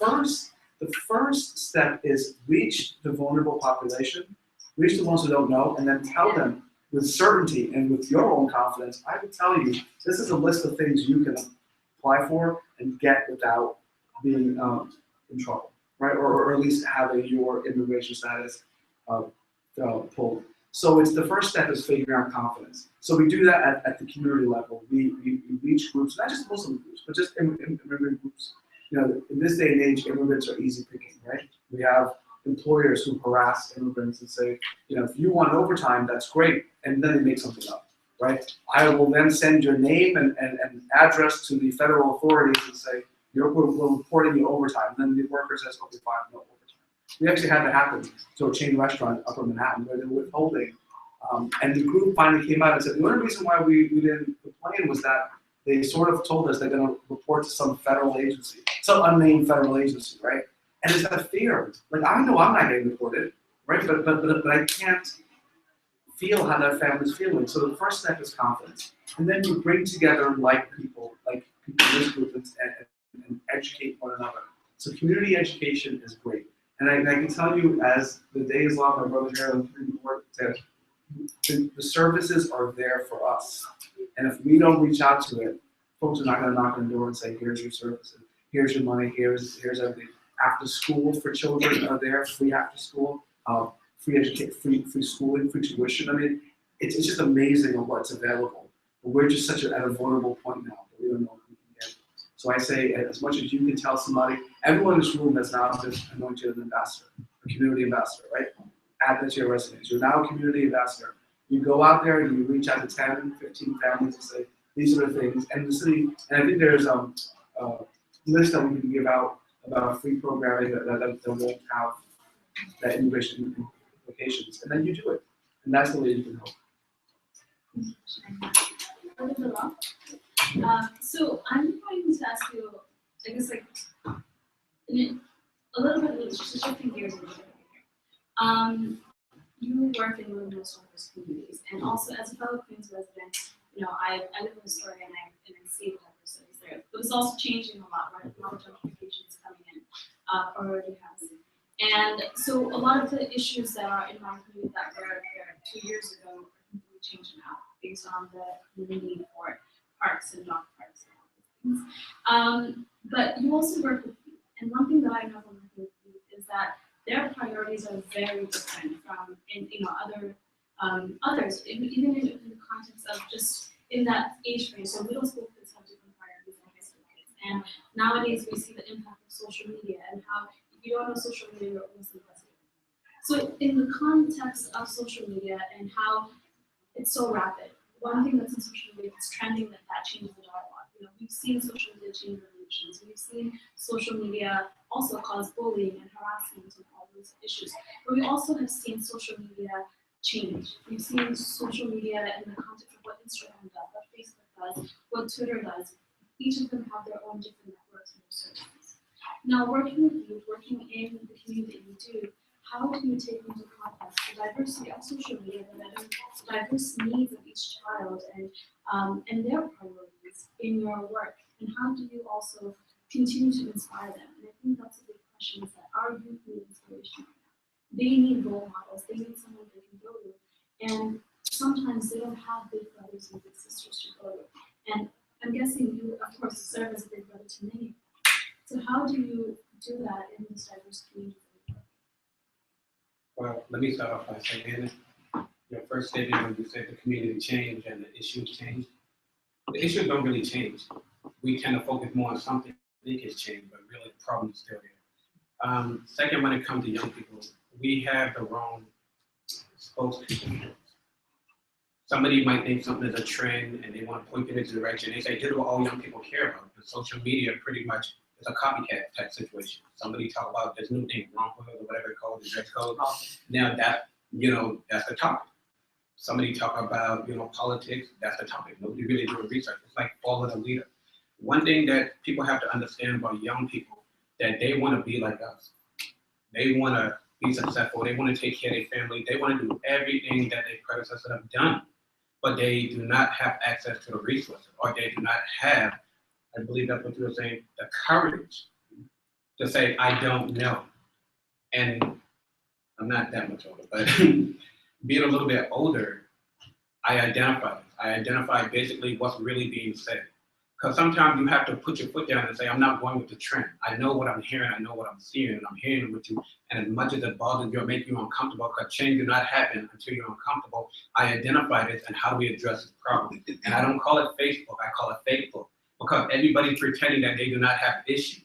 first step is reach the vulnerable population, reach the ones who don't know, and then tell them with certainty and with your own confidence. I would tell you, this is a list of things you can apply for and get without being in trouble, right? Or at least having your immigration status pulled. So it's the first step is figuring out confidence. So we do that at the community level. We reach groups, not just Muslim groups, but just immigrant groups. In this day and age, immigrants are easy picking, right? We have employers who harass immigrants and say, if you want overtime, that's great, and then they make something up, right? I will then send your name and address to the federal authorities and say, we're reporting you overtime. And then the worker says, okay, fine, no overtime. We actually had that happen to a chain restaurant up in Manhattan where they were withholding. And the group finally came out and said, the only reason why we didn't complain was that they sort of told us they're going to report to some federal agency, some unnamed federal agency, right? And it's that fear. Like, I know I'm not getting deported, right? But I can't feel how that family's feeling. So the first step is confidence. And then you bring together like people in this group and educate one another. So community education is great. And I can tell you, as the day is long, my brother Harold said, the services are there for us. And if we don't reach out to it, folks are not going to knock on the door and say, here's your services, here's your money, here's everything. After school for children are there, free after school, free education, free schooling, free tuition. I mean, it's just amazing of what's available. But we're just at a vulnerable point now that we don't know if we can get. So I say, as much as you can tell somebody, everyone in this room has now been anointed an ambassador, a community ambassador, right? Add that to your resumes. You're now a community ambassador. You go out there and you reach out to 10, 15 families and say, these are the things. And the city, and I think there's a list that we can give out about free programming that won't have that immigration implications. And then you do it. And that's the way you can help. So I'm going to ask you, I guess, a little bit, just shifting gears a little bit here. You work in one of the most diverse communities, and also as a fellow Queens resident, I live in Astoria and I see the diversity there. But it's also changing a lot, right? A lot of gentrification is coming in, already has. And so a lot of the issues that are in my community that were there 2 years ago are completely changing now based on the need for parks and dog parks and all these things. But you also work with youth, and one thing that I know from working with youth is that their priorities are very different from others, even in the context of just in that age range. So middle school kids have different priorities than high school kids. And nowadays we see the impact of social media and how if you don't know social media, you're Muslim president. So in the context of social media and how it's so rapid, one thing that's in social media that's trending that changes the dialogue. You know, we've seen social media change revolutions. We've seen social media also cause bullying and harassment and all those issues. But we also have seen social media change. We've seen social media in the context of what Instagram does, what Facebook does, what Twitter does. Each of them have their own different networks and services. Now, working with youth, working in the community that you do, how do you take into context the diversity of social media, the diverse needs of each child and their priorities in your work? And how do you also continue to inspire them? And I think that's a big question, is that our youth need inspiration right now. They need role models, they need someone they can go to. And sometimes they don't have big brothers and big sisters to go to. And I'm guessing you, of course, serve as a big brother to many. So how do you do that in this diverse community? Well, let me start off by saying, your first statement when you said the community changed and the issues changed. The issues don't really change. We tend to focus more on something we think has changed, but really the problem is still there. Second, when it comes to young people, we have the wrong spokespeople. Somebody might think something is a trend and they want to point them into the direction. They say, here's what all young people care about. And social media pretty much is a copycat type situation. Somebody talk about this new thing, wrongful or whatever it's called, the dress code. Now that, that's the topic. Somebody talk about, politics, that's the topic. Nobody really doing research. It's like follow the leader. One thing that people have to understand about young people, that they want to be like us. They want to be successful. They want to take care of their family. They want to do everything that their predecessors have done. But they do not have access to the resources, or they do not have, I believe that's what you were saying, the courage to say, I don't know. And I'm not that much older, but being a little bit older, I identify basically what's really being said. Because sometimes you have to put your foot down and say, I'm not going with the trend. I know what I'm hearing, I know what I'm seeing, and I'm hearing it with you. And as much as it bothers you or makes you uncomfortable, because change do not happen until you're uncomfortable, I identify this and how do we address this problem? And I don't call it Facebook, I call it Facebook. Because everybody's pretending that they do not have issues.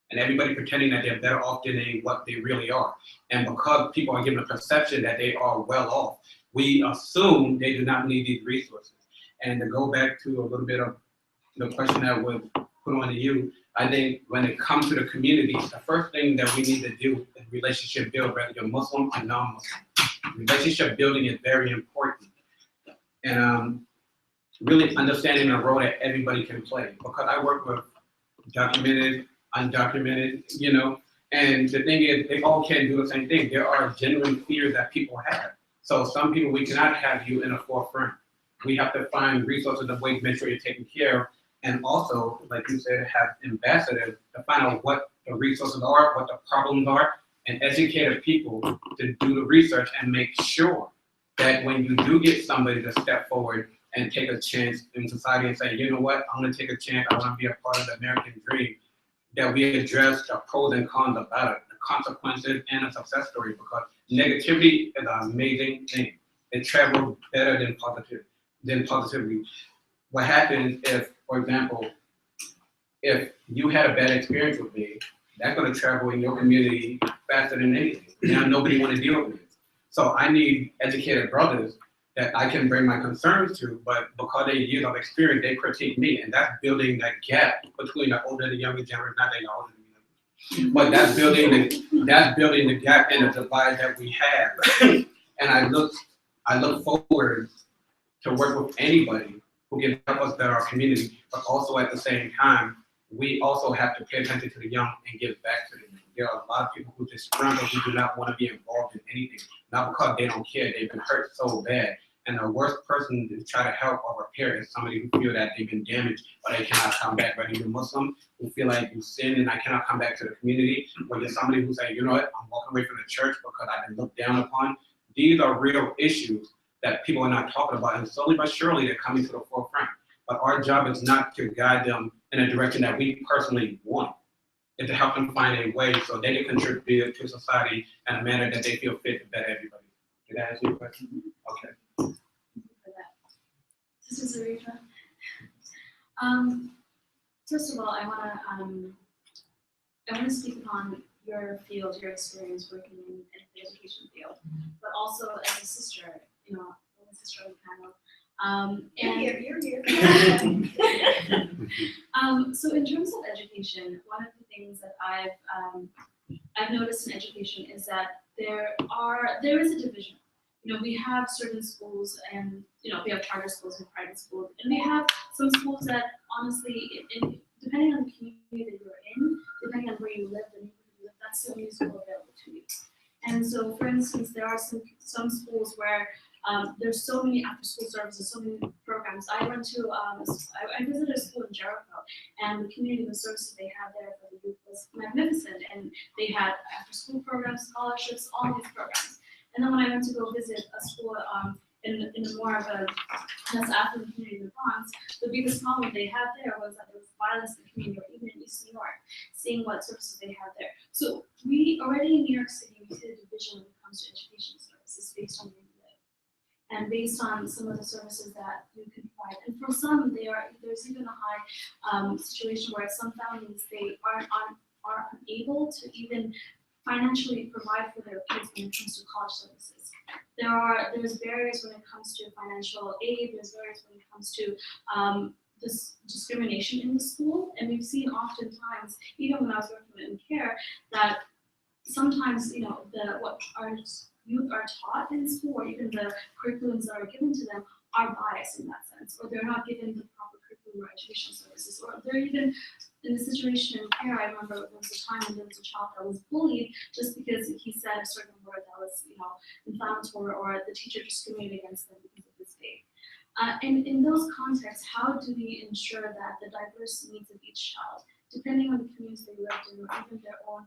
And everybody pretending that they're better off than what they really are. And because people are given a perception that they are well off, we assume they do not need these resources. And to go back to a little bit of the question that was put on to you, I think when it comes to the community, the first thing that we need to do is relationship build, whether you're Muslim or non-Muslim. Relationship building is very important. And really understanding the role that everybody can play. Because I work with documented, undocumented, and the thing is, they all can't do the same thing. There are genuine fears that people have. So some people, we cannot have you in the forefront. We have to find resources and ways to make sure you're taken care of. And also, like you said, have ambassadors to find out what the resources are, what the problems are, and educate people to do the research and make sure that when you do get somebody to step forward and take a chance in society and say, you know what, I'm gonna take a chance, I wanna be a part of the American dream, that we address the pros and cons about it, the consequences and a success story, because negativity is an amazing thing. It travels better than positivity. What happens if, for example, if you had a bad experience with me, that's gonna travel in your community faster than anything. Now nobody wanna deal with it. So I need educated brothers that I can bring my concerns to, but because they years of experience, they critique me, and that's building that gap between the older and the younger generation. Not that you're older than me, but that's building the gap and the divide that we have. And I look forward to work with anybody who can help us better our community, but also at the same time, we also have to pay attention to the young and give back to them. There are a lot of people who just struggle, who do not want to be involved in anything, not because they don't care, they've been hurt so bad. And the worst person to try to help or repair is somebody who feel that they've been damaged, but they cannot come back, whether you're Muslim, who feel like you sin and I cannot come back to the community, or you're somebody who say, you know what, I'm walking away from the church because I've been looked down upon. These are real issues that people are not talking about, and slowly but surely they're coming to the forefront. But our job is not to guide them in a direction that we personally want. It's to help them find a way so they can contribute to society in a manner that they feel fit to better everybody. Did that answer your question? Okay. This is Aretha. First of all, I want to speak upon your field, your experience working in the education field, but also as a sister, you know, a sister on the panel. So in terms of education, one of the things that I've noticed in education is that there is a division. You know, we have certain schools, and you know, we have charter schools and private schools, and we have some schools that honestly, depending on the community that you're in, depending on where you live, the neighborhood you live, that's the only school available to you. And so, for instance, there are some schools where there's so many after-school services, so many programs. I visited a school in Jericho, and the community, the services they had there for the youth was magnificent. And they had after-school programs, scholarships, all these programs. And then when I went to go visit a school in more of a less affluent community in the Bronx, the biggest problem they had there was that there was violence in the community, or even in East New York, seeing what services they had there. So we already in New York City, we see a division when it comes to education services based on where you live, and based on some of the services that you can provide. And for some, there's even a high situation where some families, they are unable to even financially provide for their kids when it comes to college services. There's barriers when it comes to financial aid, there's barriers when it comes to this discrimination in the school. And we've seen oftentimes, even when I was working in care, that sometimes, you know, what our youth are taught in school, or even the curriculums that are given to them, are biased in that sense, or they're not given the proper curriculum or education services, or they're even in the situation in care. I remember there was a time when there was a child that was bullied just because he said a certain word that was, you know, inflammatory, or the teacher discriminated against them because of his faith. And in those contexts, how do we ensure that the diverse needs of each child, depending on the communities they lived in, or even their own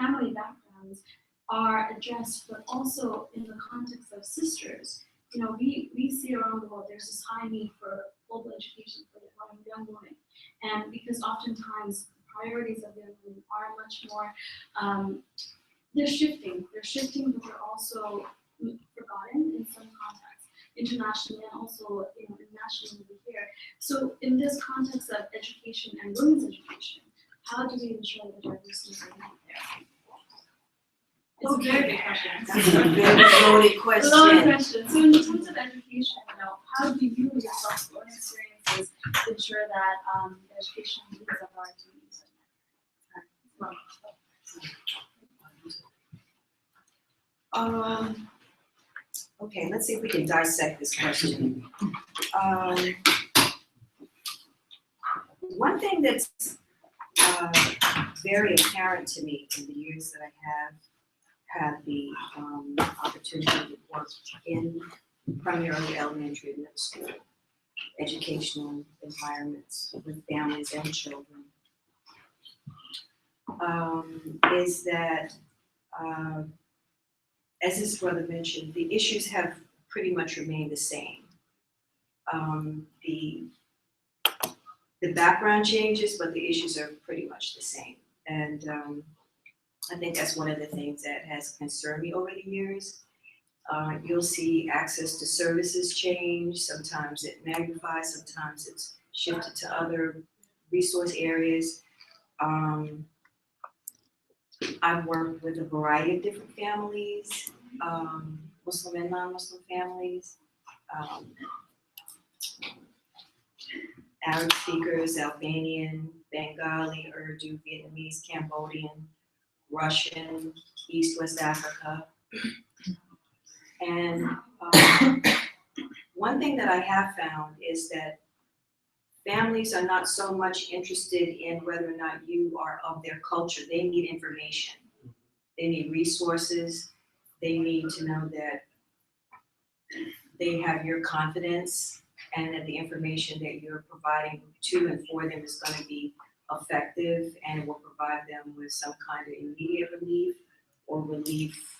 family backgrounds, are addressed, but also in the context of sisters? You know, we see around the world there's this high need for global education for young women, and because oftentimes priorities of young women are much more, they're shifting, but they're also forgotten in some contexts, internationally and also, you know, nationally over here. So in this context of education and women's education, how do we ensure the diversity is not there? It's a very big question. That's a very loaded question. Loaded question. So in terms of education, you know, how do you yourself, your own experiences, ensure that the education needs of our communities are met? Okay, let's see if we can dissect this question. One thing that's very apparent to me in the years that I have had the opportunity to work in primarily elementary and middle school educational environments with families and children, is that, as his brother mentioned, the issues have pretty much remained the same. The background changes, but the issues are pretty much the same. And I think that's one of the things that has concerned me over the years. You'll see access to services change. Sometimes it magnifies, sometimes it's shifted to other resource areas. I've worked with a variety of different families, Muslim and non-Muslim families, Arab speakers, Albanian, Bengali, Urdu, Vietnamese, Cambodian, Russian, East West Africa. And one thing that I have found is that families are not so much interested in whether or not you are of their culture. They need information. They need resources. They need to know that they have your confidence and that the information that you're providing to and for them is going to be effective and will provide them with some kind of immediate relief or relief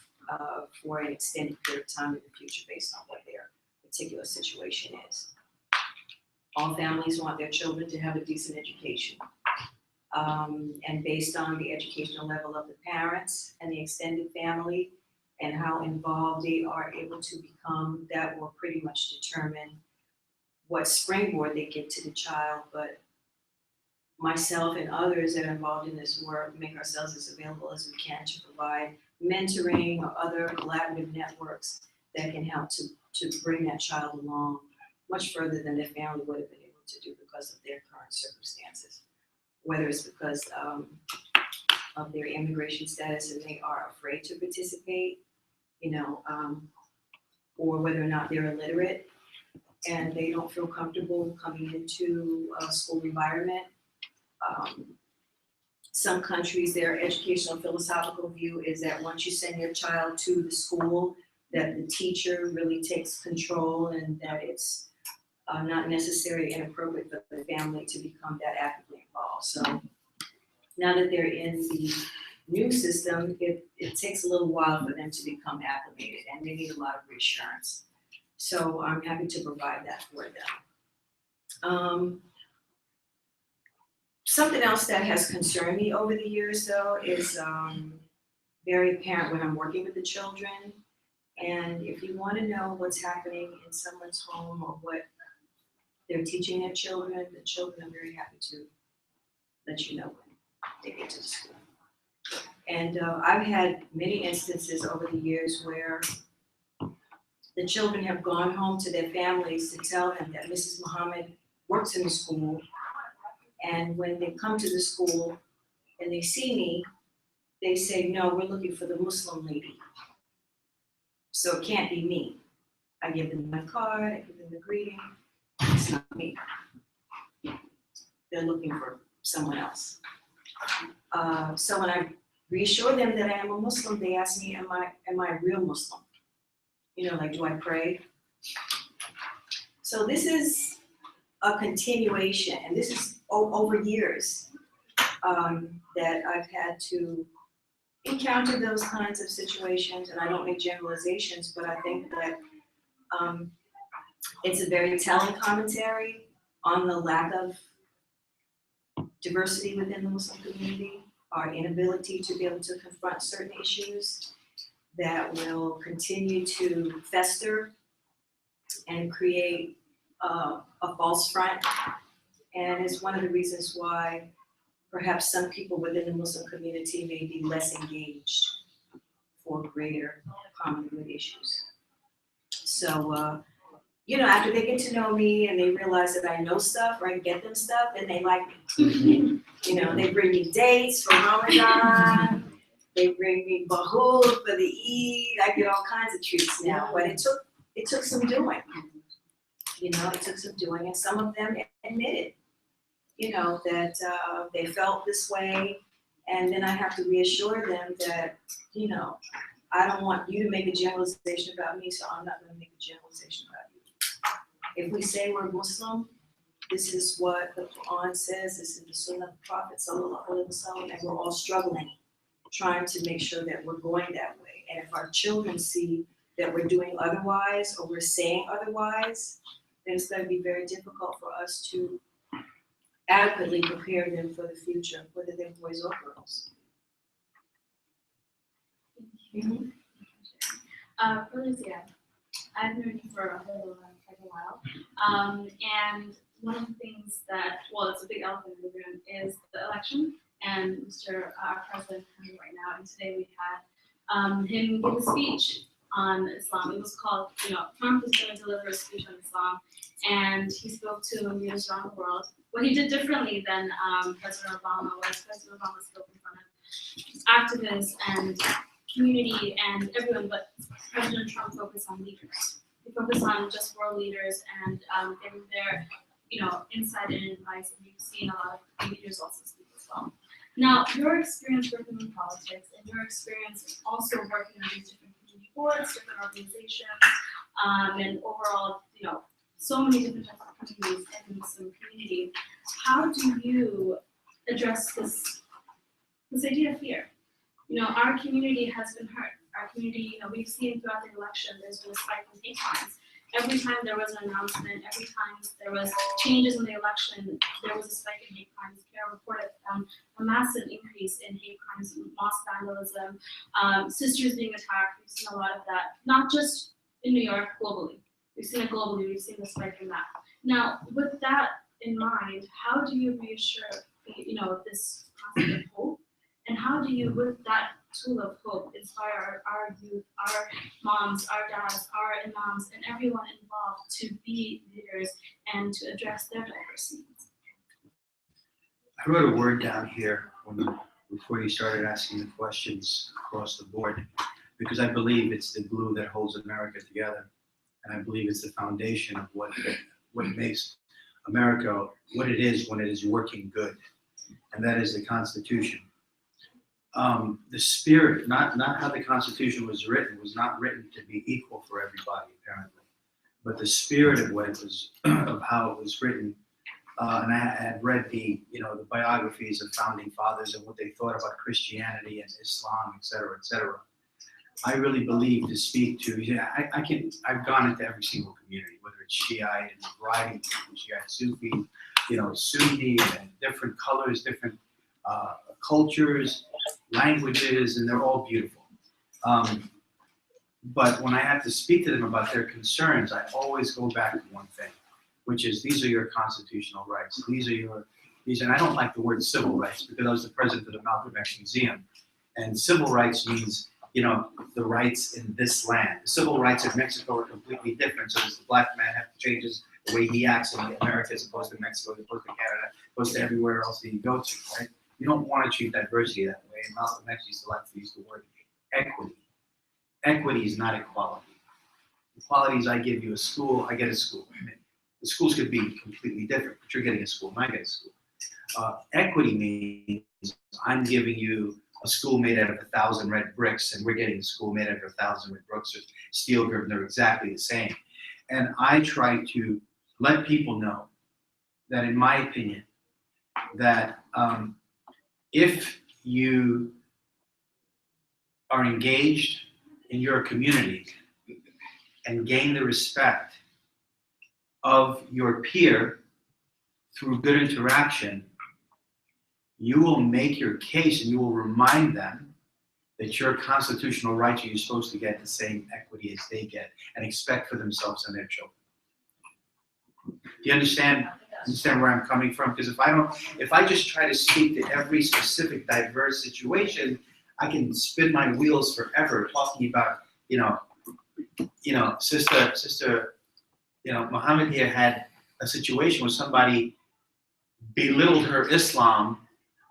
for an extended period of time in the future based on what their particular situation is. All families want their children to have a decent education. And based on the educational level of the parents and the extended family and how involved they are able to become, that will pretty much determine what springboard they give to the child. But myself and others that are involved in this work make ourselves as available as we can to provide mentoring or other collaborative networks that can help to bring that child along much further than their family would have been able to do because of their current circumstances. Whether it's because of their immigration status and they are afraid to participate, or whether or not they're illiterate and they don't feel comfortable coming into a school environment. Some countries, their educational philosophical view is that once you send your child to the school, that the teacher really takes control and that it's not necessarily inappropriate for the family to become that actively involved. So now that they're in the new system, it takes a little while for them to become acclimated and they need a lot of reassurance. So I'm happy to provide that for them. Something else that has concerned me over the years though is very apparent when I'm working with the children. And if you want to know what's happening in someone's home or what they're teaching their children, the children are very happy to let you know when they get to the school. And I've had many instances over the years where the children have gone home to their families to tell them that Mrs. Muhammad works in the school. And when they come to the school and they see me, they say, no, we're looking for the Muslim lady. So it can't be me. I give them my card, I give them the greeting. It's not me. They're looking for someone else. So when I reassure them that I am a Muslim, they ask me, am I a real Muslim? Like, do I pray? So this is a continuation, and this is over years that I've had to encounter those kinds of situations, and I don't make generalizations, but I think that it's a very telling commentary on the lack of diversity within the Muslim community, our inability to be able to confront certain issues that will continue to fester and create a false front. And it's one of the reasons why perhaps some people within the Muslim community may be less engaged for greater common good issues. So, after they get to know me and they realize that I know stuff or I get them stuff, then they like me. They bring me dates for Ramadan. They bring me bahul for the Eid. I get all kinds of treats now, but it took some doing. It took some doing, and some of them admitted, that they felt this way, and then I have to reassure them that, I don't want you to make a generalization about me, so I'm not going to make a generalization about you. If we say we're Muslim, this is what the Quran says, this is the Sunnah of the Prophet sallallahu alaihi wasallam, and we're all struggling, trying to make sure that we're going that way. And if our children see that we're doing otherwise or we're saying otherwise, then it's going to be very difficult for us to adequately prepare them for the future, whether they're boys or girls. Felicia, I've known you for quite a while. And one of the things it's a big elephant in the room, is the election. And our president coming right now, and today we had him give a speech on Islam. It was called, Trump is going to deliver a speech on Islam, and he spoke to leaders around the world. What he did differently than President Obama was President Obama spoke in front of activists and community and everyone, but President Trump focused on leaders. He focused on just world leaders and giving their, insight and advice, and you've seen a lot of leaders also speak as well. Now, your experience working in politics and your experience also working on these different community boards, different organizations, and overall, so many different types of communities in the Muslim community, how do you address this idea of fear? Our community has been hurt. Our community, we've seen throughout the election, there's been a spike in hate crimes. Every time there was an announcement, every time there was changes in the election, there was a spike in hate crimes. Kara reported a massive increase in hate crimes, mosque vandalism, sisters being attacked. We've seen a lot of that, not just in New York, globally. We've seen it globally, we've seen the spike in that. Now, with that in mind, how do you reassure this concept of hope? And how do you, with that tool of hope, inspire our youth, our moms, our dads, our imams, and everyone involved to be leaders and to address their diverse needs? I wrote a word down here before you started asking the questions across the board, because I believe it's the glue that holds America together. And I believe it's the foundation of what makes America what it is when it is working good. And that is the Constitution. The spirit, not how the Constitution was not written to be equal for everybody, apparently. But the spirit of what it was, of how it was written. And I had read the biographies of founding fathers and what they thought about Christianity and Islam, et cetera, et cetera. I really believe to speak to, I've gone into every single community, whether it's Shiite and a variety of people, Shiite, Sufi, Sunni, and different colors, different cultures, languages, and they're all beautiful. But when I have to speak to them about their concerns, I always go back to one thing, which is these are your constitutional rights. And I don't like the word civil rights because I was the president of the Malcolm X Museum. And civil rights means, the rights in this land. The civil rights of Mexico are completely different. So does the black man have to change the way he acts in America as opposed to Mexico, as opposed to Canada, as opposed to everywhere else that you go to, right? You don't want to treat diversity that way. And Malcolm X used to like to use the word equity. Equity is not equality. Equality is I give you a school, I get a school. I mean, the schools could be completely different, but you're getting a school and I get a school. Equity means I'm giving you a school made out of 1,000 red bricks, and we're getting a school made out of 1,000 red bricks or steel curve, and they're exactly the same. And I try to let people know that, in my opinion, that if you are engaged in your community and gain the respect of your peer through good interaction, you will make your case and you will remind them that your constitutional rights are you're supposed to get the same equity as they get and expect for themselves and their children. Do you understand where I'm coming from? Because if I just try to speak to every specific diverse situation, I can spin my wheels forever talking about, Sister Muhammad here had a situation where somebody belittled her Islam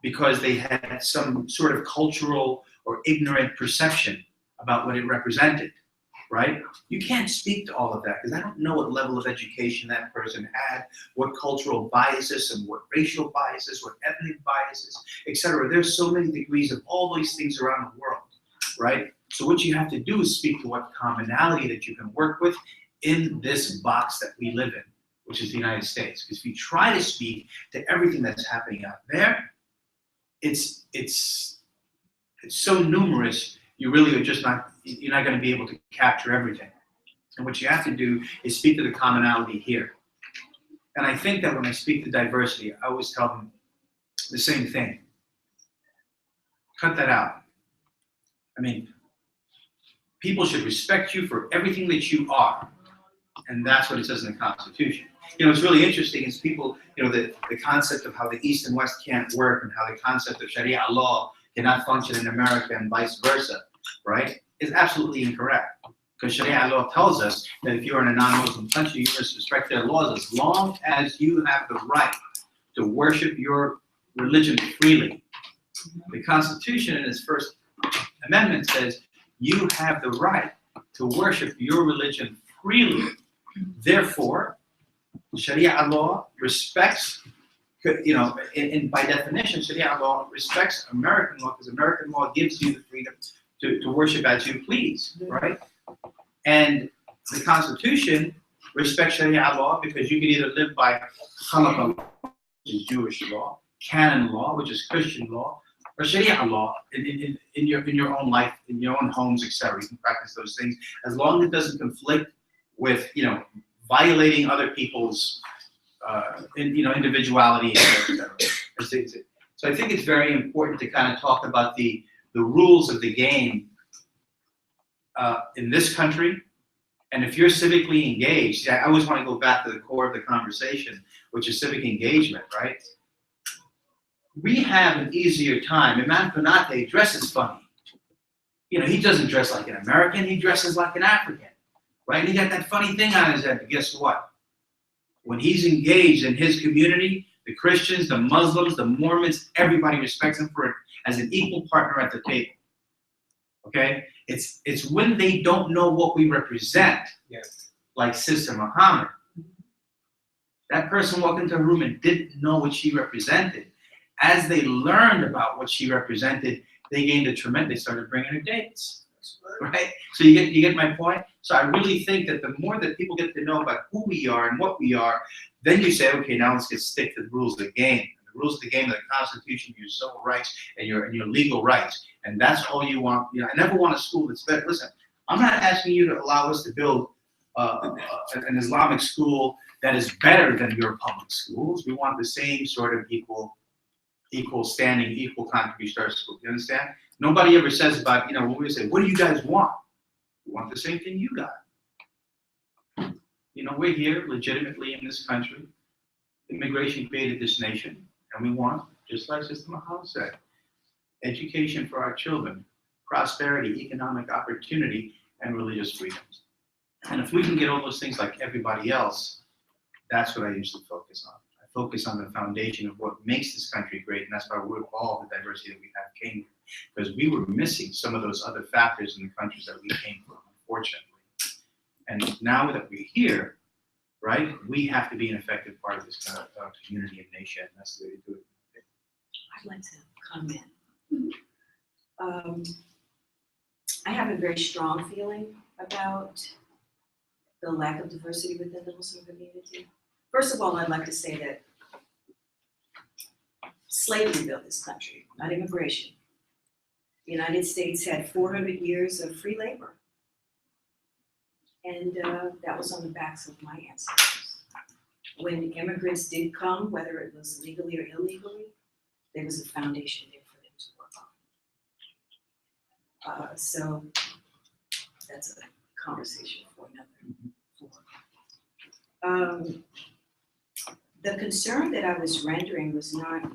because they had some sort of cultural or ignorant perception about what it represented, right? You can't speak to all of that because I don't know what level of education that person had, what cultural biases and what racial biases, what ethnic biases, etc. There's so many degrees of all these things around the world, right? So what you have to do is speak to what commonality that you can work with in this box that we live in, which is the United States. Because if you try to speak to everything that's happening out there, it's so numerous, you really are you're not going to be able to capture everything. And what you have to do is speak to the commonality here. And I think that when I speak to diversity, I always tell them the same thing. Cut that out. I mean, people should respect you for everything that you are. And that's what it says in the Constitution. It's really interesting is people, the concept of how the East and West can't work and how the concept of Sharia law cannot function in America and vice versa, right, is absolutely incorrect. Because Sharia law tells us that if you're in a non-Muslim country, you must respect their laws as long as you have the right to worship your religion freely. The Constitution in its First Amendment says you have the right to worship your religion freely. Therefore, Sharia law respects, by definition, Sharia law respects American law because American law gives you the freedom to worship as you please, right? And the Constitution respects Sharia law because you can either live by Halakha law, which is Jewish law, canon law, which is Christian law, or Sharia law in your own life, in your own homes, etc. You can practice those things as long as it doesn't conflict with, violating other people's, individuality, etc. So I think it's very important to kind of talk about the rules of the game in this country. And if you're civically engaged, I always want to go back to the core of the conversation, which is civic engagement, right? we have an easier time. Imam Konate dresses funny. You know, he doesn't dress like an American, he dresses like an African, right? And he got that funny thing on his head, but guess what? When he's engaged in his community, the Christians, the Muslims, the Mormons, everybody respects him for it as an equal partner at the table. Okay? It's when they don't know what we represent, Yes. like Sister Muhammad. That person walked into a room and didn't know what she represented. As they learned about what she represented, they gained a tremendous, they started bringing her dates. Right? So you get my point? So I really think that the more that people get to know about who we are and what we are, then you say, okay, now let's stick to the rules of the game. The rules of the game are the Constitution, your civil rights, and your legal rights. And that's all you want. You know, I never want a school that's better. Listen, I'm not asking you to allow us to build an Islamic school that is better than your public schools. We want the same sort of equal standing, equal contribution to our school. You understand? Nobody ever says about, you know, when we say, what do you guys want? We want the same thing you got. You know, we're here legitimately in this country. Immigration created this nation, and we want, just like Sister Mahal said, education for our children, prosperity, economic opportunity, and religious freedoms. And if we can get all those things like everybody else, that's what I usually focus on. I focus on the foundation of what makes this country great, and that's why we're all the diversity that we have came from. Because we were missing some of those other factors in the countries that we came from, unfortunately. And now that we're here, right, we have to be an effective part of this community and nation. And that's the way to do it. I'd like to comment. I have a very strong feeling about the lack of diversity within the Muslim community. First of all, I'd like to say that slavery built this country, not immigration. The United States had 400 years of free labor. And that was on the backs of my ancestors. When immigrants did come, whether it was legally or illegally, there was a foundation there for them to work on. So that's a conversation for another. The concern that I was rendering was not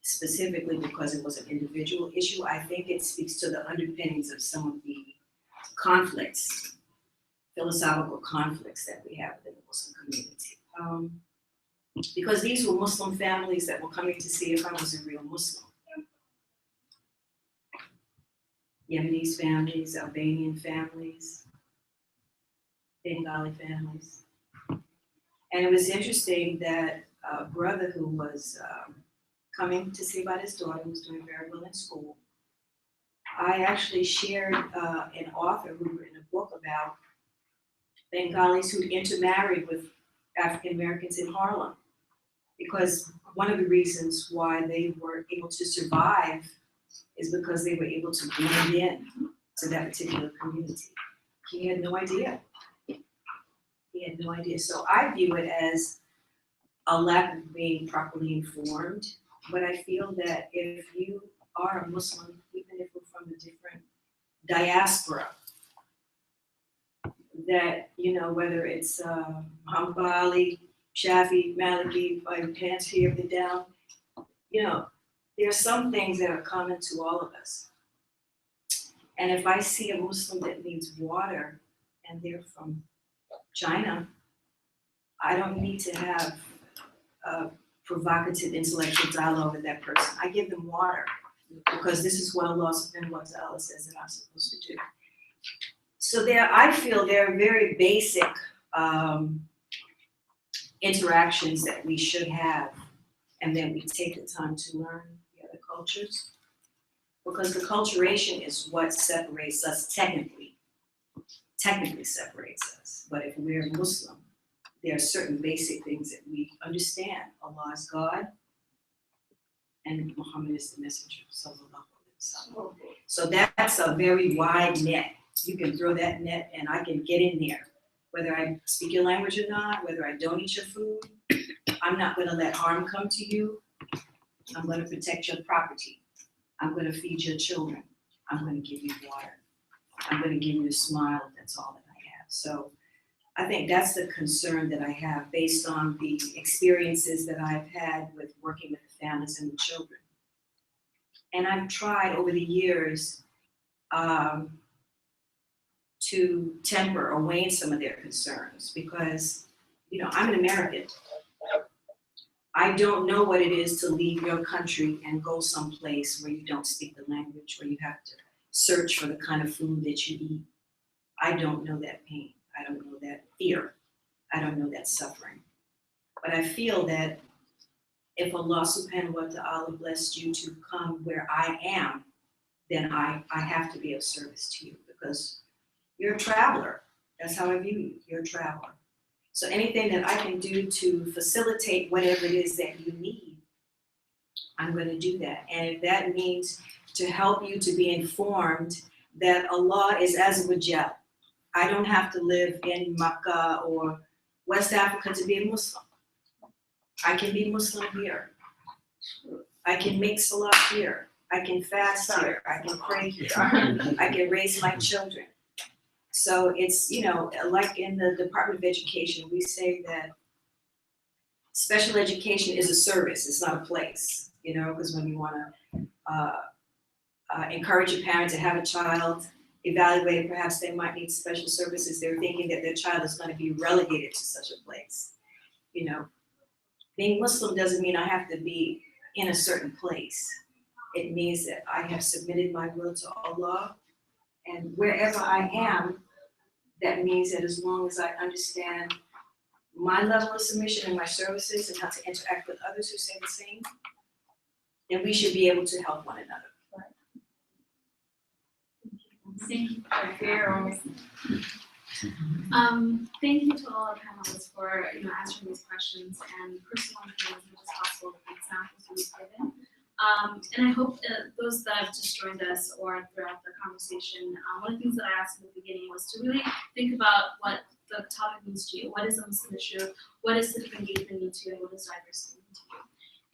specifically because it was an individual issue. I think it speaks to the underpinnings of some of the conflicts, philosophical conflicts that we have within the Muslim community. Because these were Muslim families that were coming to see if I was a real Muslim. Yemenis families, Albanian families, Bengali families. And it was interesting that a brother who was coming to see about his daughter, who was doing very well in school, I actually shared an author who wrote a book about Bengalis who intermarried with African Americans in Harlem. Because one of the reasons why they were able to survive is because they were able to blend in to that particular community. He had no idea. He had no idea. So I view it as a lack of being properly informed. But I feel that if you are a Muslim, even if we're from a different diaspora, that, you know, whether it's Muhammad Ali, Shafi, Maliki, by pants here and down, you know, there are some things that are common to all of us. And if I see a Muslim that needs water and they're from China, I don't need to have a provocative intellectual dialogue with that person. I give them water because this is what Allah subhanahu wa ta'ala says that I'm supposed to do. So I feel there are very basic interactions that we should have, and then we take the time to learn the other cultures. Because the culturation is what separates us technically separates us. But if we're Muslim, there are certain basic things that we understand. Allah is God, and Muhammad is the messenger. So that's a very wide net. You can throw that net and I can get in there. Whether I speak your language or not, whether I don't eat your food, I'm not gonna let harm come to you. I'm gonna protect your property. I'm gonna feed your children. I'm gonna give you water. I'm gonna give you a smile. That's all that I have. So I think that's the concern that I have based on the experiences that I've had with working with the families and the children. And I've tried over the years to temper or wane some of their concerns because, you know, I'm an American. I don't know what it is to leave your country and go someplace where you don't speak the language, where you have to search for the kind of food that you eat. I don't know that pain. I don't know that fear. I don't know that suffering. But I feel that if Allah subhanahu wa ta'ala blessed you to come where I am, then I have to be of service to you because you're a traveler. That's how I view you. You're a traveler. So anything that I can do to facilitate whatever it is that you need, I'm going to do that. And if that means to help you to be informed that Allah is Azawajal, I don't have to live in Makkah or West Africa to be a Muslim. I can be Muslim here. I can make salah here. I can fast here. I can pray here. I can raise my children. So it's, you know, like in the Department of Education, we say that special education is a service. It's not a place, you know, because when you want to encourage a parent to have a child evaluated, perhaps they might need special services. They're thinking that their child is going to be relegated to such a place. You know, being Muslim doesn't mean I have to be in a certain place. It means that I have submitted my will to Allah, and wherever I am, that means that as long as I understand my level of submission and my services and how to interact with others who say the same, then we should be able to help one another. Thank you for your thank you to all our panelists for answering these questions and personalizing as much as possible the examples we've given. And I hope those that have just joined us or throughout the conversation, one of the things that I asked in the beginning was to really think about what the topic means to you. What is a Muslim issue? What does civic engagement mean to you? And what does diversity mean to you?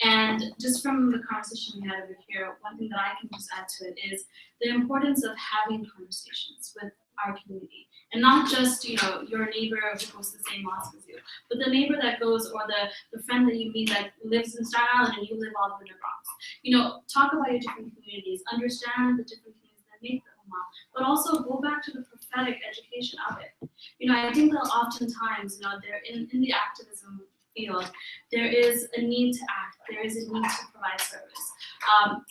And just from the conversation we had over here, one thing that I can just add to it is the importance of having conversations with our community. And not just, your neighbor who goes to the same mosque as you, but the neighbor that goes, or the friend that you meet that lives in Staten Island and you live all the way in the Bronx. Talk about your different communities, understand the different communities that make the Ummah, but also go back to the prophetic education of it. I think that oftentimes, they're in the activism field, there is a need to act, there is a need to provide service.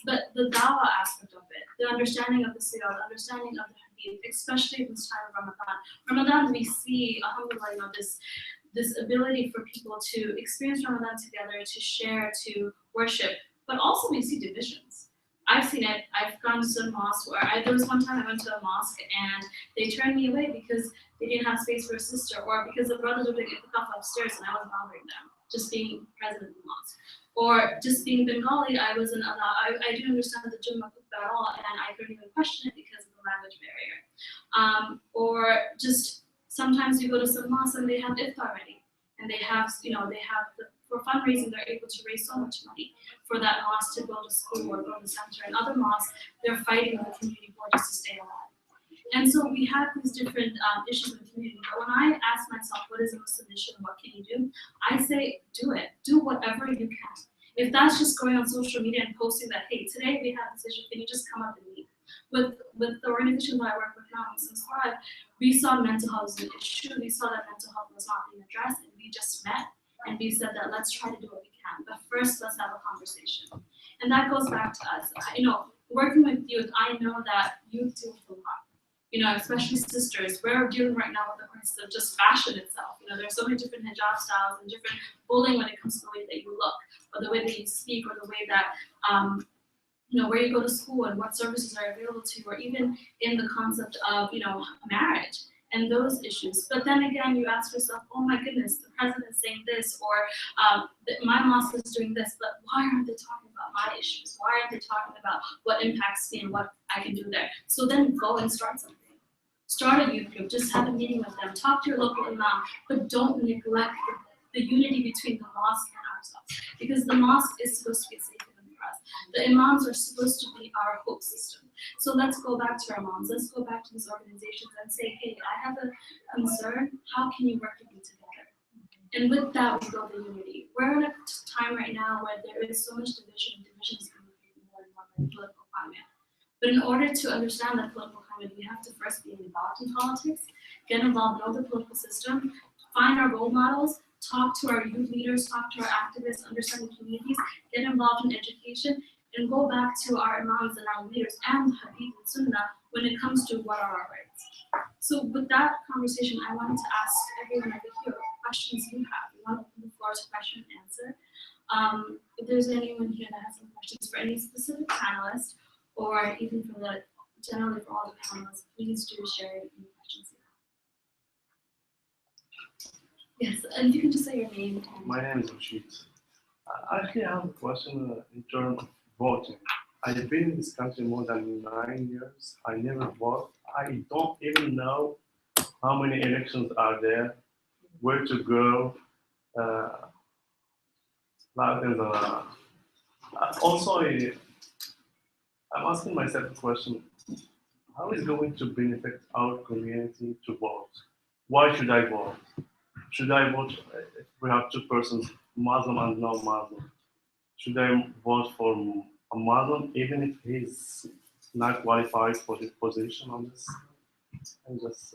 But the dawah aspect of it, the understanding of the siyar, the understanding of the hadith, especially in this time of Ramadan, we see, alhamdulillah, this ability for people to experience Ramadan together, to share, to worship, but also we see divisions. I've seen it. I've gone to a mosque where there was one time I went to a mosque and they turned me away because they didn't have space for a sister, or because the brothers were doing itikaf upstairs and I was bothering them, just being present in the mosque. Or just being Bengali, I didn't understand the Jummah at all, and I couldn't even question it because of the language barrier. Or just sometimes you go to some mosques and they have iftar ready, and they have for fundraising, they're able to raise so much money for that mosque to go to school or go to center. And other mosques, they're fighting the community board just to stay alive. And so we have these different issues in the community. But when I ask myself, what is a Muslim issue and what can you do? I say, do it. Do whatever you can. If that's just going on social media and posting that, hey, today we have this issue, can you just come up and meet? With the organization that I work with now, Muslims Thrive, we saw mental health as an issue. We saw that mental health was not being addressed, and we just met. And we said that let's try to do what we can, but first let's have a conversation. And that goes back to us. Working with youth, I know that youth deal with a lot. Especially sisters. We're dealing right now with the crisis of just fashion itself. There's so many different hijab styles and different bullying when it comes to the way that you look, or the way that you speak, or the way that where you go to school and what services are available to you, or even in the concept of marriage and those issues. But then again, you ask yourself, oh my goodness, the president's saying this, or my mosque is doing this, but why aren't they talking about my issues? Why aren't they talking about what impacts me and what I can do there? So then go and start something. Start a youth group, just have a meeting with them, talk to your local imam, but don't neglect the unity between the mosque and ourselves. Because the mosque is supposed to be a safe haven for us. The imams are supposed to be our hope system. So let's go back to our moms, let's go back to these organizations and say, hey, I have a concern, how can you work with me together? And with that, we build the unity. We're in a time right now where there is so much division is being created more and more by the political climate. But in order to understand that political climate, we have to first be involved in politics, get involved, know the political system, find our role models, talk to our youth leaders, talk to our activists, understand the communities, get involved in education, and go back to our imams and our leaders and Hadith and Sunnah when it comes to what are our rights. So with that conversation, I wanted to ask everyone over here what questions you have. We want to open the floor to question and answer. If there's anyone here that has some questions for any specific panelist, or even for the generally for all the panelists, please do share any questions you have. Yes, and if you can just say your name. My name is Rashid. Actually, I have a question in terms of voting. I've been in this country more than 9 years. I never vote. I don't even know how many elections are there, where to go. Also, I'm asking myself a question. How is it going to benefit our community to vote? Why should I vote? Should I vote if we have two persons, Muslim and non-Muslim? Should I vote for a Muslim even if he's not qualified for the position on this? I'm just...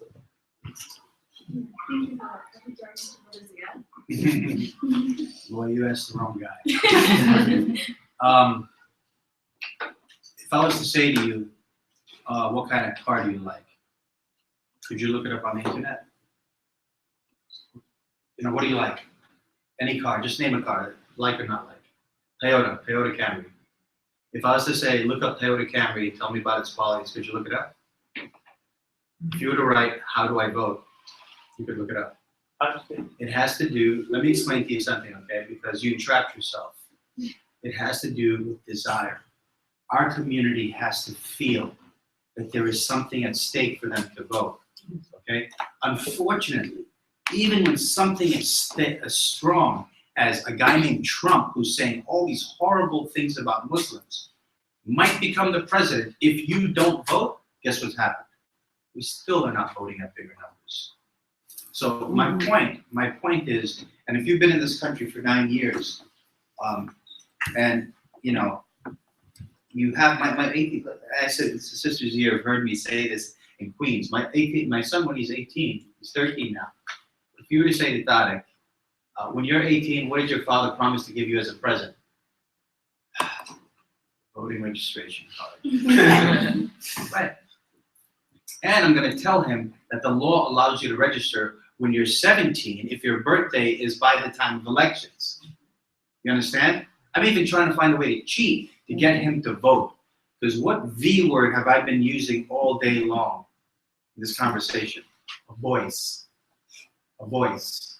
Well, you asked the wrong guy. If I was to say to you, what kind of car do you like? Could you look it up on the internet? You know, what do you like? Any car, just name a car, like or not like. Toyota Camry. If I was to say, look up Toyota Camry, tell me about its qualities, could you look it up? If you were to write, how do I vote? You could look it up. It has to do, let me explain to you something, okay? Because you trapped yourself. It has to do with desire. Our community has to feel that there is something at stake for them to vote, okay? Unfortunately, even when something is as strong as a guy named Trump, who's saying all these horrible things about Muslims, might become the president, if you don't vote, guess what's happened? We still are not voting at bigger numbers. So my point is, and if you've been in this country for 9 years, and you know, you have my 18, I said, the sisters here have heard me say this in Queens. My son, when he's 18, he's 13 now. If you were to say to Tarek, when you're 18, what did your father promise to give you as a present? Voting registration card. Right. And I'm going to tell him that the law allows you to register when you're 17 if your birthday is by the time of elections. You understand? I'm even trying to find a way to cheat to get him to vote. Because what V word have I been using all day long in this conversation? A voice. A voice.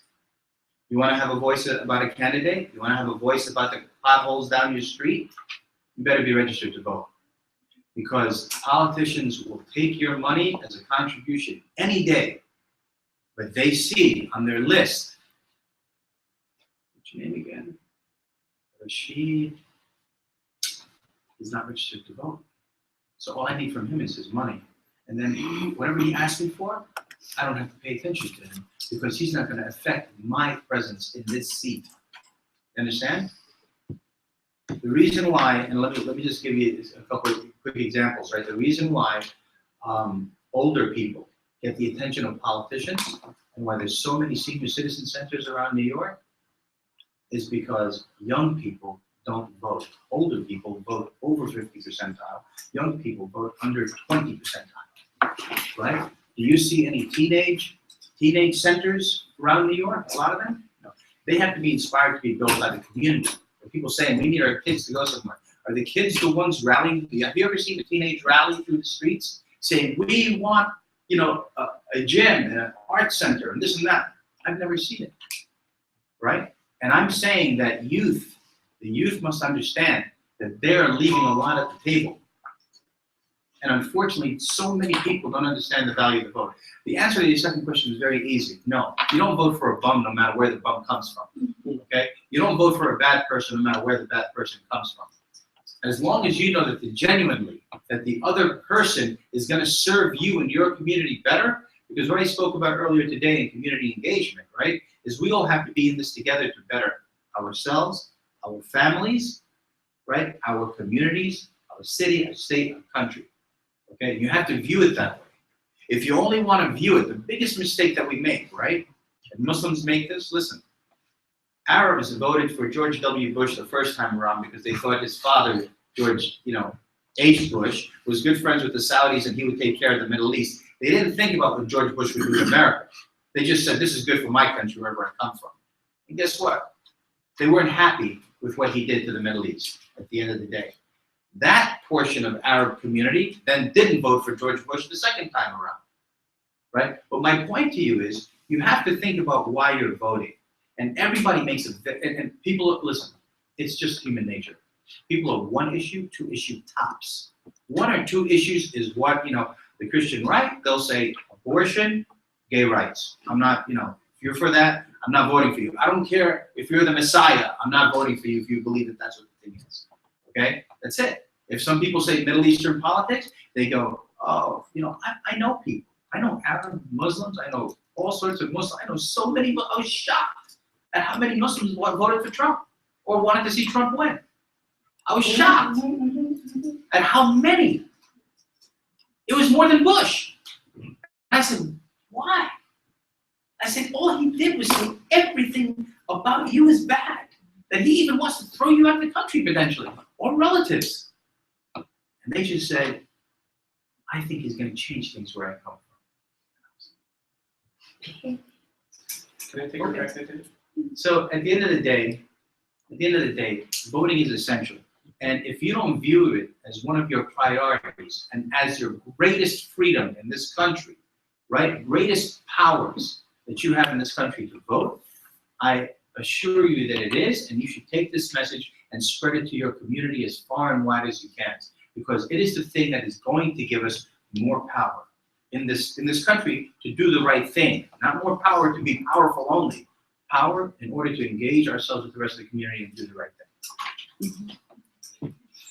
You want to have a voice about a candidate? You want to have a voice about the potholes down your street? You better be registered to vote. Because politicians will take your money as a contribution any day, but they see on their list, what's your name again? Rashid is not registered to vote. So all I need from him is his money. And then whatever he asks me for, I don't have to pay attention to him because he's not going to affect my presence in this seat. You understand? The reason why, and let me just give you a couple of quick examples, right? The reason why older people get the attention of politicians and why there's so many senior citizen centers around New York is because young people don't vote. Older people vote over 50 percentile. Young people vote under 20 percentile, right? Do you see any teenage centers around New York? A lot of them? No. They have to be inspired to be built by the community. People saying we need our kids to go somewhere. Are the kids the ones rallying? Have you ever seen a teenage rally through the streets saying we want, you know, a gym and an art center and this and that? I've never seen it, right? And I'm saying that the youth must understand that they're leaving a lot at the table. And unfortunately, so many people don't understand the value of the vote. The answer to your second question is very easy. No, you don't vote for a bum no matter where the bum comes from, okay? You don't vote for a bad person no matter where the bad person comes from. As long as you know that that the other person is gonna serve you and your community better, because what I spoke about earlier today in community engagement, right, is we all have to be in this together to better ourselves, our families, right, our communities, our city, our state, our country. Okay, you have to view it that way. If you only want to view it, the biggest mistake that we make, right, and Muslims make this, listen, Arabs voted for George W. Bush the first time around because they thought his father, George, H. Bush, was good friends with the Saudis and he would take care of the Middle East. They didn't think about what George Bush would do to America. They just said, this is good for my country, wherever I come from. And guess what? They weren't happy with what he did to the Middle East at the end of the day. That portion of Arab community then didn't vote for George Bush the second time around, right? But my point to you is, you have to think about why you're voting. And everybody makes and people, listen, it's just human nature. People are one issue, two issue tops. One or two issues is what, the Christian right, they'll say abortion, gay rights. I'm not, if you're for that, I'm not voting for you. I don't care if you're the Messiah, I'm not voting for you if you believe that that's what the thing is. Okay, that's it. If some people say Middle Eastern politics, they go, oh, I know people. I know Arab Muslims, I know all sorts of Muslims. I know so many, but I was shocked at how many Muslims voted for Trump or wanted to see Trump win. I was shocked at how many. It was more than Bush. I said, why? I said, all he did was say everything about you is bad. That he even wants to throw you out of the country potentially, or relatives. And they just said, I think he's going to change things where I come from. Can I take a crack? So at the end of the day, voting is essential. And if you don't view it as one of your priorities and as your greatest freedom in this country, right, greatest powers that you have in this country to vote, I assure you that it is, and you should take this message and spread it to your community as far and wide as you can, because it is the thing that is going to give us more power in this country to do the right thing. Not more power to be powerful only, power in order to engage ourselves with the rest of the community and do the right thing.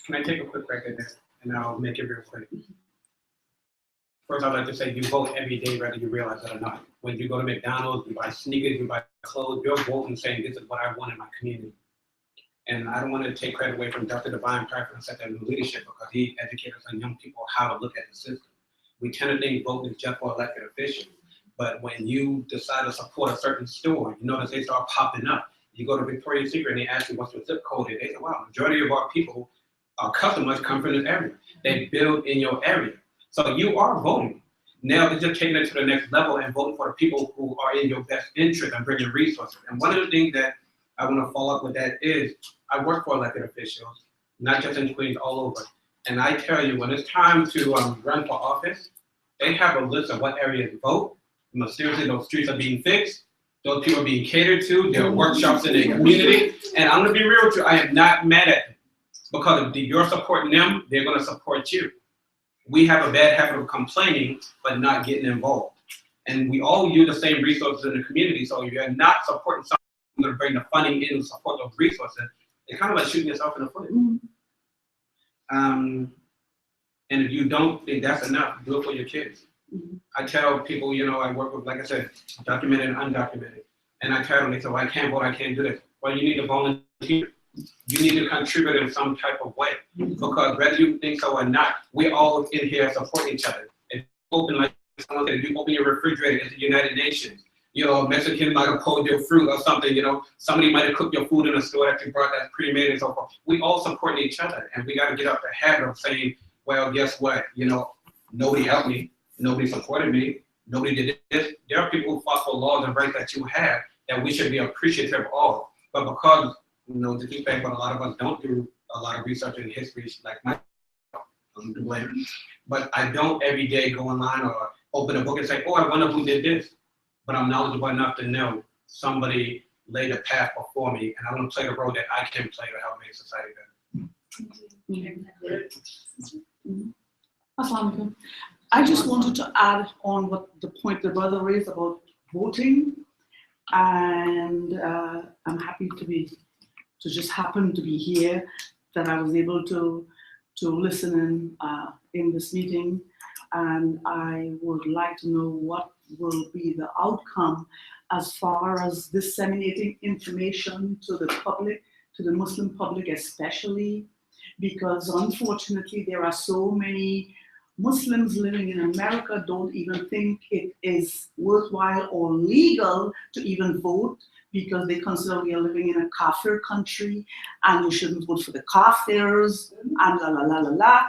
Can I take a quick break at that, and I'll make it real quick. First, I'd like to say you vote every day, whether you realize it or not. When you go to McDonald's, you buy sneakers, you buy clothes, you're voting saying this is what I want in my community. And I don't want to take credit away from Dr. Divine Preference at that new leadership, because he educated us and young people how to look at the system. We tend to think voting is just for elected officials, but when you decide to support a certain store, you notice they start popping up. You go to Victoria's Secret and they ask you what's your zip code, and they say, wow, majority of our people, our customers come from this area. They build in your area. So you are voting. Now it's just taking it to the next level and voting for the people who are in your best interest and bringing resources. And one of the things that I want to follow up with that is, I work for elected officials, not just in Queens, all over. And I tell you, when it's time to run for office, they have a list of what areas vote. Seriously, those streets are being fixed. Those people are being catered to. There are workshops in their community. And I'm going to be real with you, I am not mad at them. Because if you're supporting them, they're going to support you. We have a bad habit of complaining, but not getting involved. And we all use the same resources in the community. So if you're not supporting something, I'm going to bring the funding in to support those resources. It's kind of like shooting yourself in the foot. And if you don't think that's enough, do it for your kids. I tell people, I work with, like I said, documented and undocumented. And I tell them, they say, well, I can't vote, I can't do this. Well, you need to volunteer. You need to contribute in some type of way. Because whether you think so or not, we all in here support each other. If you open, like someone said, if you open your refrigerator at the United Nations, a Mexican might have pulled your fruit or something, somebody might have cooked your food in a store that you brought that's pre-made and so forth. We all support each other, and we got to get out the habit of saying, well, guess what, nobody helped me, nobody supported me, nobody did this. There are people who fought for laws and rights that you have that we should be appreciative of. But because, the feedback, but a lot of us don't do a lot of research in history like myself, but I don't every day go online or open a book and say, oh, I wonder who did this. But I'm knowledgeable enough to know somebody laid a path before me, and I want to play the role that I can play to help make society better. Assalamualaikum. I just wanted to add on what the point the brother raised about voting, and I'm happy to just happen to be here. that I was able to listen in this meeting, and I would like to know what will be the outcome as far as disseminating information to the public, to the Muslim public especially, because unfortunately there are so many Muslims living in America don't even think it is worthwhile or legal to even vote, because they consider we are living in a kafir country and you shouldn't vote for the kafirs and la la la la la.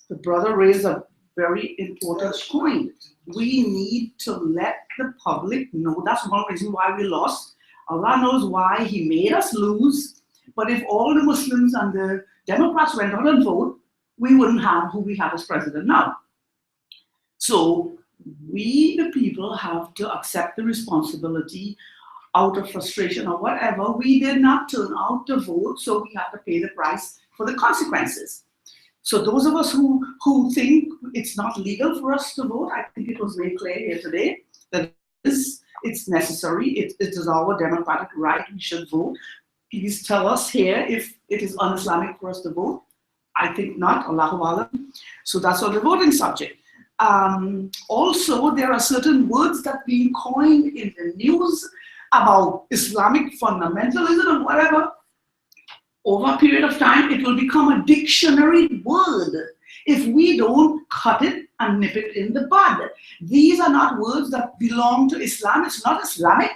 The brother raised a very important point. We need to let the public know. That's one reason why we lost. Allah knows why He made us lose. But if all the Muslims and the Democrats went out and vote, we wouldn't have who we have as president now. So we, the people, have to accept the responsibility out of frustration or whatever. We did not turn out to vote, so we have to pay the price for the consequences. So those of us who think it's not legal for us to vote, I think it was made clear here today that it's necessary. It is our democratic right. We should vote. Please tell us here if it is un-Islamic for us to vote. I think not, Allahu Alam. So that's on the voting subject. Also, there are certain words that being coined in the news about Islamic fundamentalism and whatever. Over a period of time, it will become a dictionary word if we don't cut it and nip it in the bud. These are not words that belong to Islam. It's not Islamic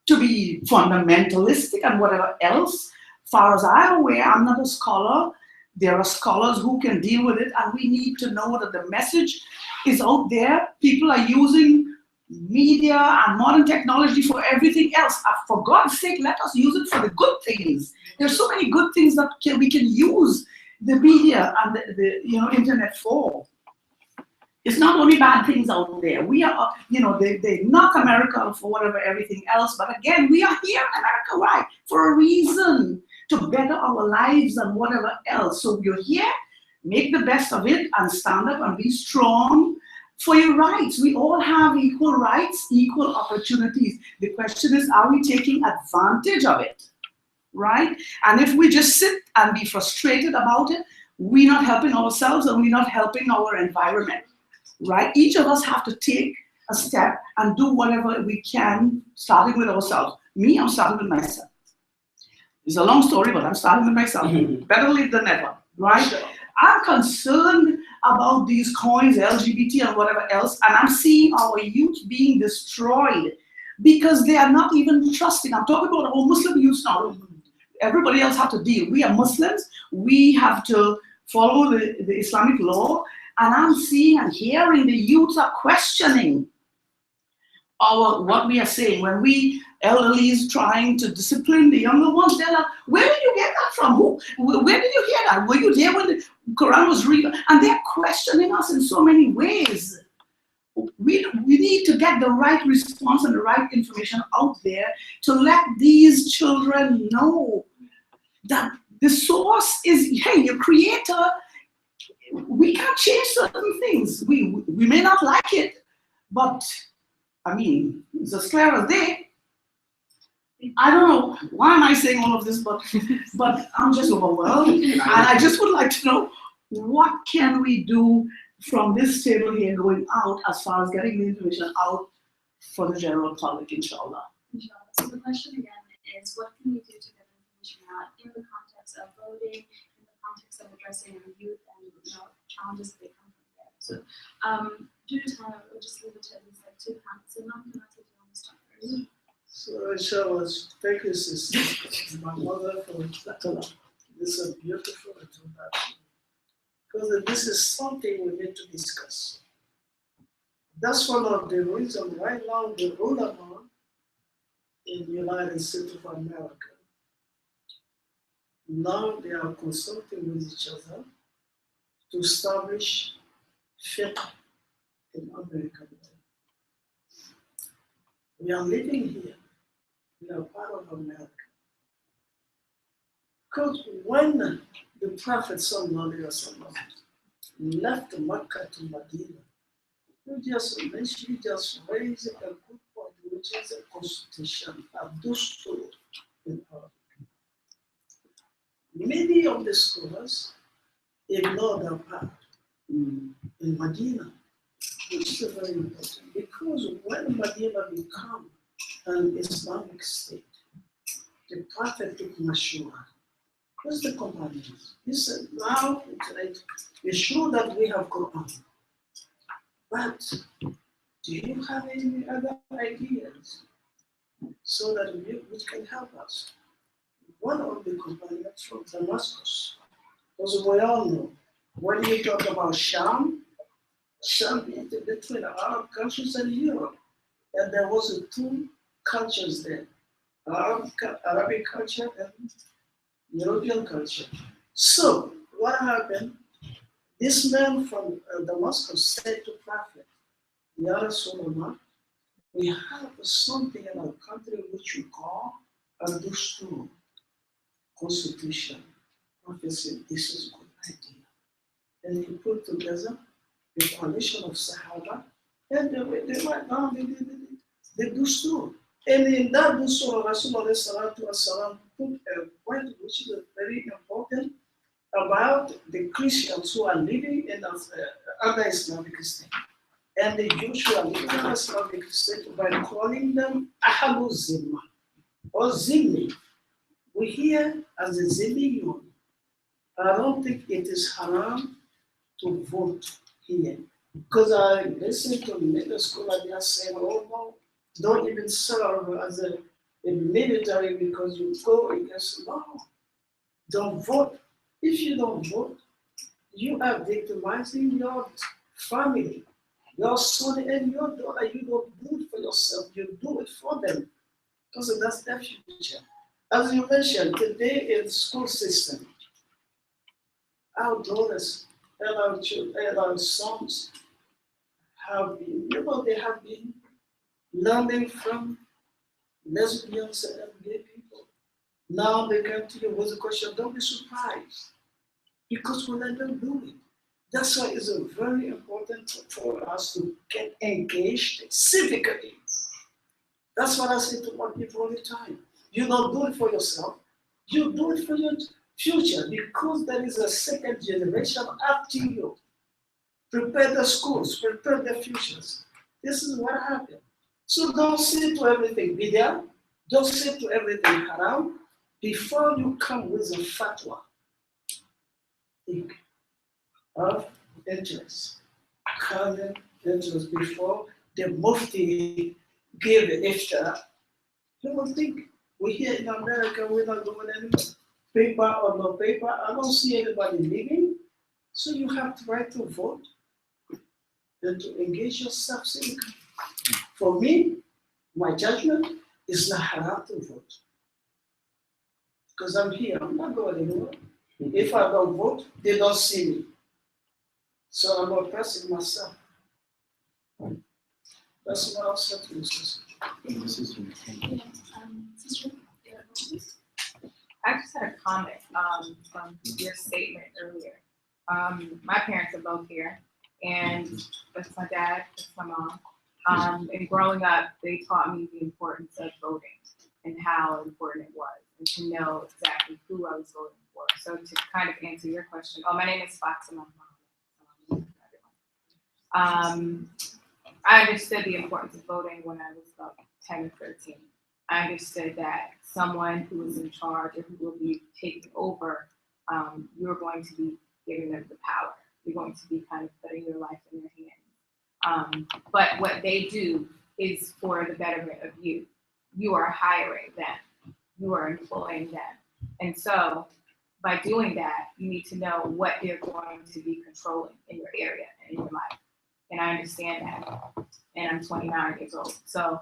to be fundamentalistic and whatever else. Far as I'm aware, I'm not a scholar. There are scholars who can deal with it, and we need to know that the message is out there. People are using media and modern technology for everything else. For God's sake, let us use it for the good things. There's so many good things that we can use the media and the internet for. It's not only bad things out there. We are, they knock America for whatever everything else, but again, we are here in America, why? For a reason, to better our lives and whatever else. So you're here, make the best of it and stand up and be strong for your rights. We all have equal rights, equal opportunities. The question is, are we taking advantage of it, right? And if we just sit and be frustrated about it, we're not helping ourselves and we're not helping our environment, right? Each of us have to take a step and do whatever we can, starting with ourselves. Me, I'm starting with myself. It's a long story, but I'm starting with myself. Better late than never, right? Sure. I'm concerned about these coins, LGBT and whatever else, and I'm seeing our youth being destroyed because they are not even trusting. I'm talking about our Muslim youth now. Everybody else have to deal. We are Muslims. We have to follow the Islamic law, and I'm seeing and hearing the youth are questioning what we are saying. When we elderlies trying to discipline the younger ones, they're like, where did you get that from? Where did you hear that? Were you there when the Quran was read? And they're questioning us in so many ways. We need to get the right response and the right information out there to let these children know that the source is, hey, your creator. We can't change certain things. We may not like it, but I mean, it's as clear as day. I don't know why am I saying all of this, but I'm just overwhelmed, and I just would like to know what can we do from this table here going out as far as getting the information out for the general public, inshallah. Inshallah. So the question again is, what can we do to get information out in the context of voting, in the context of addressing our youth and challenges that they come from there? So due to time, we'll just leave it to at least like 2 panels. So not to do on this topic. So inshallah, thank you, sister, my mother, for this a beautiful introduction. Because this is something we need to discuss. That's one of the reasons right now the ulama in the United States of America, now they are consulting with each other to establish fiqh in America. We are living here. We are part of America. Because when the Prophet ﷺ left Mecca to Medina, you just raised a good point, which is a constitution, a dustur in Arabic. Many of the scholars ignore that part in Medina, which is very important because when Medina became an Islamic state, the Prophet took Mashura. What's the companion? He said, now it's true that we have Quran, but do you have any other ideas so that which can help us? One of the companions from Damascus, because we all know, when you talk about Sham is between Arab countries and Europe, and there was two cultures there, Arabic culture and European culture. So what happened? This man from Damascus said to Prophet, Ya Rasulullah, we have something in our country which we call a dustur, constitution. Prophet said, this is a good idea. And he put together the coalition of Sahaba, and they went down the dustur. And in that dustur, Rasulullah put a point which is very important about the Christians who are living in other Islamic state. And the Jews who are living in Islamic state by calling them Ahalu Zimma or Zimmi. We hear as a Zimmiyun. I don't think it is haram to vote here. Because I listen to middle school and they are saying, oh no, don't even serve as a military because you go against law. Don't vote. If you don't vote, you are victimizing your family, your son and your daughter. You don't do it for yourself, you do it for them. Because that's their future. As you mentioned, today in the school system, our daughters and our children and our sons have been, they have been learning from lesbians and gay people. Now they come to you with a question, don't be surprised, because we let them do it. That's why it's very important for us to get engaged civically. That's what I say to my people all the time. You don't do it for yourself, you do it for your future, because there is a second generation after you. Prepare the schools, prepare the futures. This is what happened. So don't say to everything bid'ah, don't say to everything haram, before you come with a fatwa. Think of interest, common interest before the mufti give an iftar. You will think, we here in America, we're not doing any paper or no paper. I don't see anybody leaving. So you have the right to vote and to engage yourself civically. For me, my judgment is not haram to vote. Because I'm here, I'm not going anywhere. If I don't vote, they don't see me. So I'm oppressing myself. That's what I'll say to you, sister. I just had a comment from your statement earlier. My parents are both here, and that's my dad, that's my mom. And growing up, they taught me the importance of voting and how important it was, and to know exactly who I was voting for. So to kind of answer your question, my name is Fatima Mohammed. I understood the importance of voting when I was about 10 or 13. I understood that someone who is in charge or who will be taking over, you're going to be giving them the power. You're going to be kind of putting your life in their hands. But what they do is for the betterment of you. You are hiring them. You are employing them. And so by doing that, you need to know what they're going to be controlling in your area and in your life. And I understand that. And I'm 29 years old. So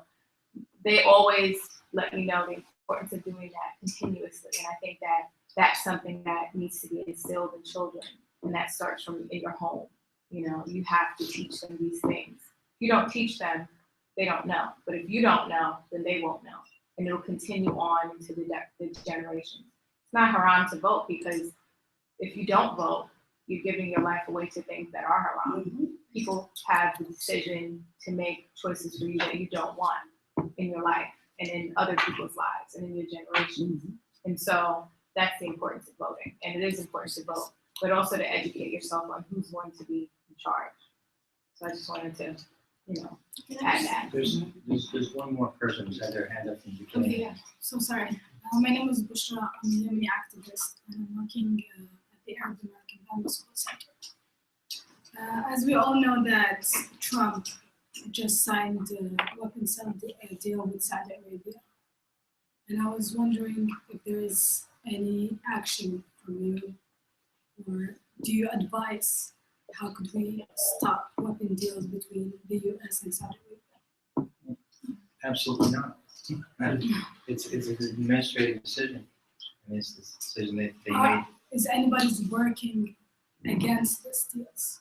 they always let me know the importance of doing that continuously. And I think that that's something that needs to be instilled in children. And that starts from in your home. You know, you have to teach them these things. If you don't teach them, they don't know. But if you don't know, then they won't know. And it'll continue on into the generations. It's not haram to vote, because if you don't vote, you're giving your life away to things that are haram. Mm-hmm. People have the decision to make choices for you that you don't want in your life and in other people's lives and in your generations. Mm-hmm. And so that's the importance of voting, and it is important to vote, but also to educate yourself on who's going to be in charge. So I just wanted to, add that. There's one more person who's had their hand up from the beginning. Okay, yeah, so sorry. My name is Bushra. I'm a Yemeni activist, and I'm working at the Arab American Family School Center. As we all know that Trump just signed a weapons sale deal with Saudi Arabia. And I was wondering if there is any action from you, or do you advise how could we stop weapon deals between the US and Saudi Arabia? Absolutely not. It's an administrative decision. And it's the decision that they made. Is anybody working against these deals?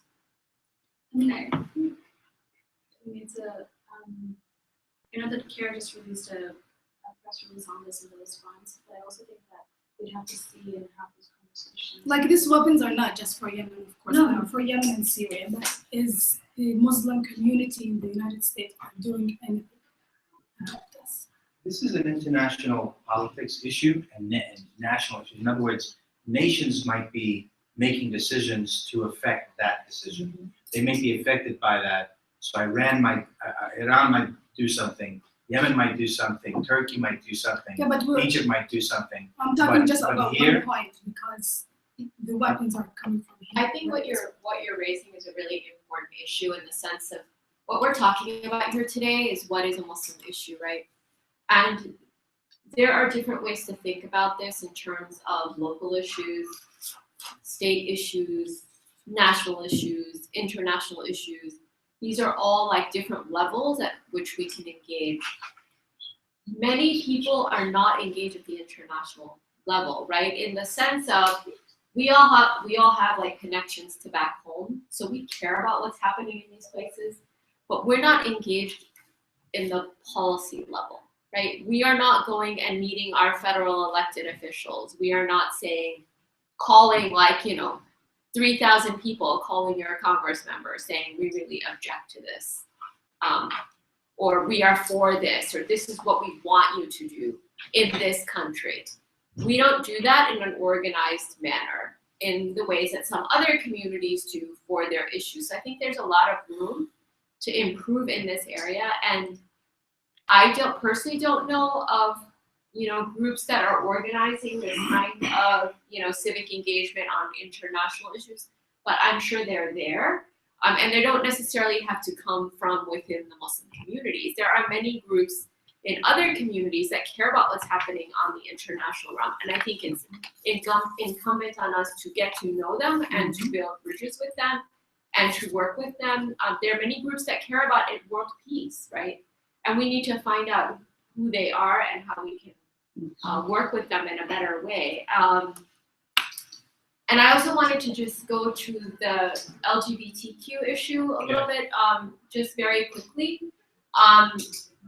Okay. I mean, it's I know that CARE just released a press release on this in the response, but I also think that we'd have to see and have these conversations. Like these weapons are not just for Yemen, of course, No. for Yemen and Syria, but is the Muslim community in the United States doing anything about this? This is an international politics issue and national issue. In other words, nations might be making decisions to affect that decision. They may be affected by that. So Iran might do something. Yemen might do something. Turkey might do something. Yeah, but Egypt might do something. I'm talking But- just but about here- one point, because the weapons are coming from here. I think what you're raising is a really important issue in the sense of what we're talking about here today is what is a Muslim issue, right? And there are different ways to think about this in terms of local issues, state issues, national issues, international issues. These are all like different levels at which we can engage. Many people are not engaged at the international level, right? In the sense of we all have like connections to back home, so we care about what's happening in these places, but we're not engaged in the policy level, right? We are not going and meeting our federal elected officials. We are not calling 3,000 people, calling your Congress member saying we really object to this, or we are for this, or this is what we want you to do in this country. We don't do that in an organized manner in the ways that some other communities do for their issues. So I think there's a lot of room to improve in this area, and I personally don't know of groups that are organizing this kind of civic engagement on international issues, but I'm sure they're there, and they don't necessarily have to come from within the Muslim communities. There are many groups in other communities that care about what's happening on the international realm, and I think it's incumbent on us to get to know them and to build bridges with them and to work with them. There are many groups that care about world peace, right? And we need to find out who they are and how we can work with them in a better way. And I also wanted to just go to the LGBTQ issue a little bit, just very quickly.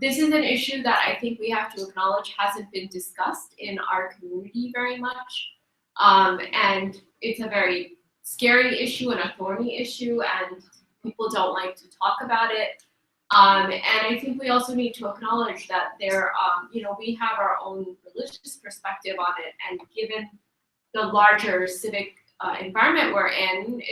This is an issue that I think we have to acknowledge hasn't been discussed in our community very much. And it's a very scary issue and a thorny issue, and people don't like to talk about it. And I think we also need to acknowledge that we have our own religious perspective on it, and given the larger civic environment we're in,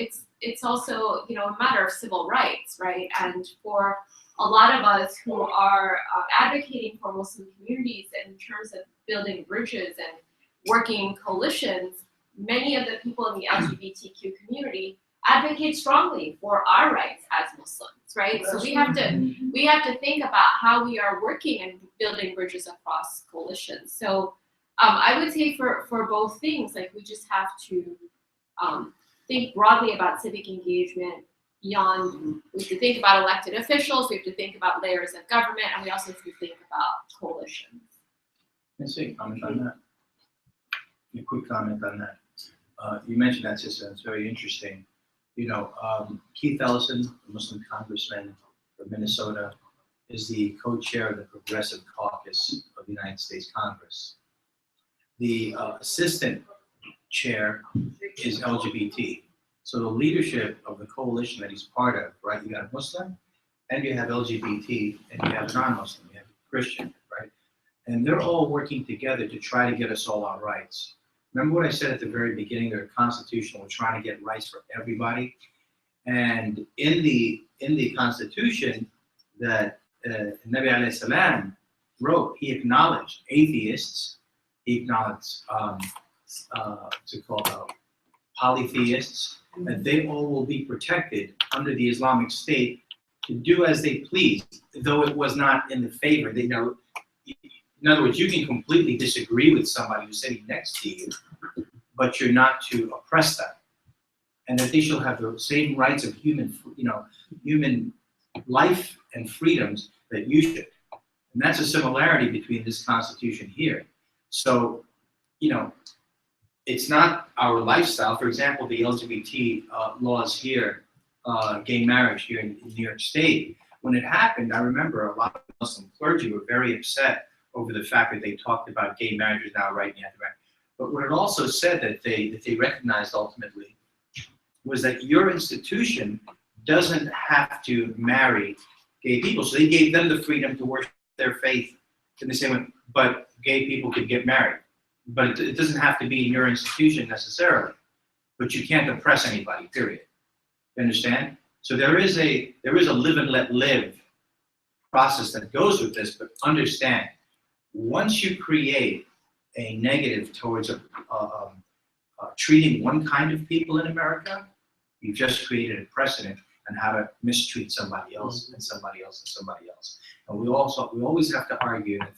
it's also a matter of civil rights, right? And for a lot of us who are advocating for Muslim communities in terms of building bridges and working coalitions, many of the people in the LGBTQ community advocate strongly for our rights as Muslims, right? So we have to think about how we are working and building bridges across coalitions. So I would say for both things, like we just have to think broadly about civic engagement beyond, we have to think about elected officials, we have to think about layers of government, and we also have to think about coalitions. Can I say a comment on that? A quick comment on that. You mentioned that, sister, it's very interesting. Keith Ellison, the Muslim congressman from Minnesota, is the co-chair of the Progressive Caucus of the United States Congress. The assistant chair is LGBT. So the leadership of the coalition that he's part of, right? You got a Muslim, and you have LGBT, and you have a non-Muslim, you have a Christian, right? And they're all working together to try to get us all our rights. Remember what I said at the very beginning, they're constitutional, we're trying to get rights for everybody. And in the Constitution that Nabi alayhi salam wrote, he acknowledged atheists, he acknowledged polytheists, that they all will be protected under the Islamic State to do as they please, though it was not in the favor. They know, in other words, you can completely disagree with somebody who's sitting next to you, but you're not to oppress them. And that they shall have the same rights of human life and freedoms that you should. And that's a similarity between this Constitution here. So, it's not our lifestyle. For example, the LGBT laws here, gay marriage here in New York State, when it happened, I remember a lot of Muslim clergy were very upset over the fact that they talked about gay marriages now right now. But what it also said that they recognized ultimately was that your institution doesn't have to marry gay people. So they gave them the freedom to worship their faith in the same way, but gay people could get married. But it doesn't have to be in your institution necessarily. But you can't oppress anybody, period. You understand? So there is a live and let live process that goes with this, but understand, once you create a negative towards treating one kind of people in America, you've just created a precedent on how to mistreat somebody else and somebody else and somebody else. And we always have to argue. And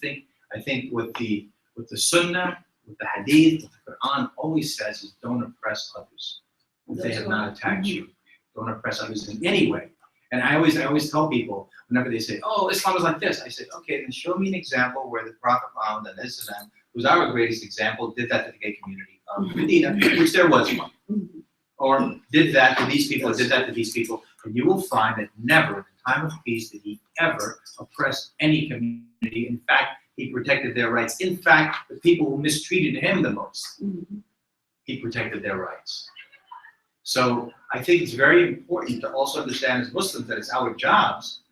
I think with the Sunnah, with the Hadith, with the Quran, always says is don't oppress others if they have not attacked you. Don't oppress others in any way. And I always tell people whenever they say, "Oh, Islam is like this," I say, "Okay, then show me an example where the Prophet Muhammad and Islam, who's our greatest example, did that to the gay community of Medina, which there was one, or did that to these people, or did that to these people." And you will find that never in the time of peace did he ever oppress any community. In fact, he protected their rights. In fact, the people who mistreated him the most, he protected their rights. So I think it's very important to also understand as Muslims that it's our jobs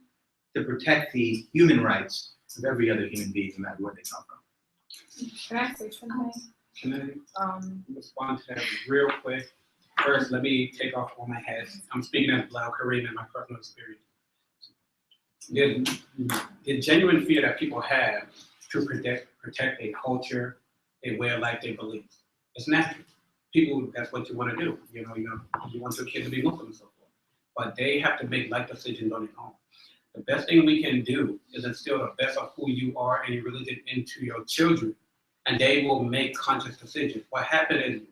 to protect the human rights of every other human being, no matter where they come from. Can I say something? Can I respond to that real quick? First, let me take off all my hats. I'm speaking as Bilal Kareem in my personal experience. The genuine fear that people have to protect a culture, a way of life, they believe. It's natural. People, that's what you want to do. You want your kid to be Muslim and so forth. But they have to make life decisions on their own. The best thing we can do is instill the best of who you are and your religion into your children, and they will make conscious decisions. What happened is,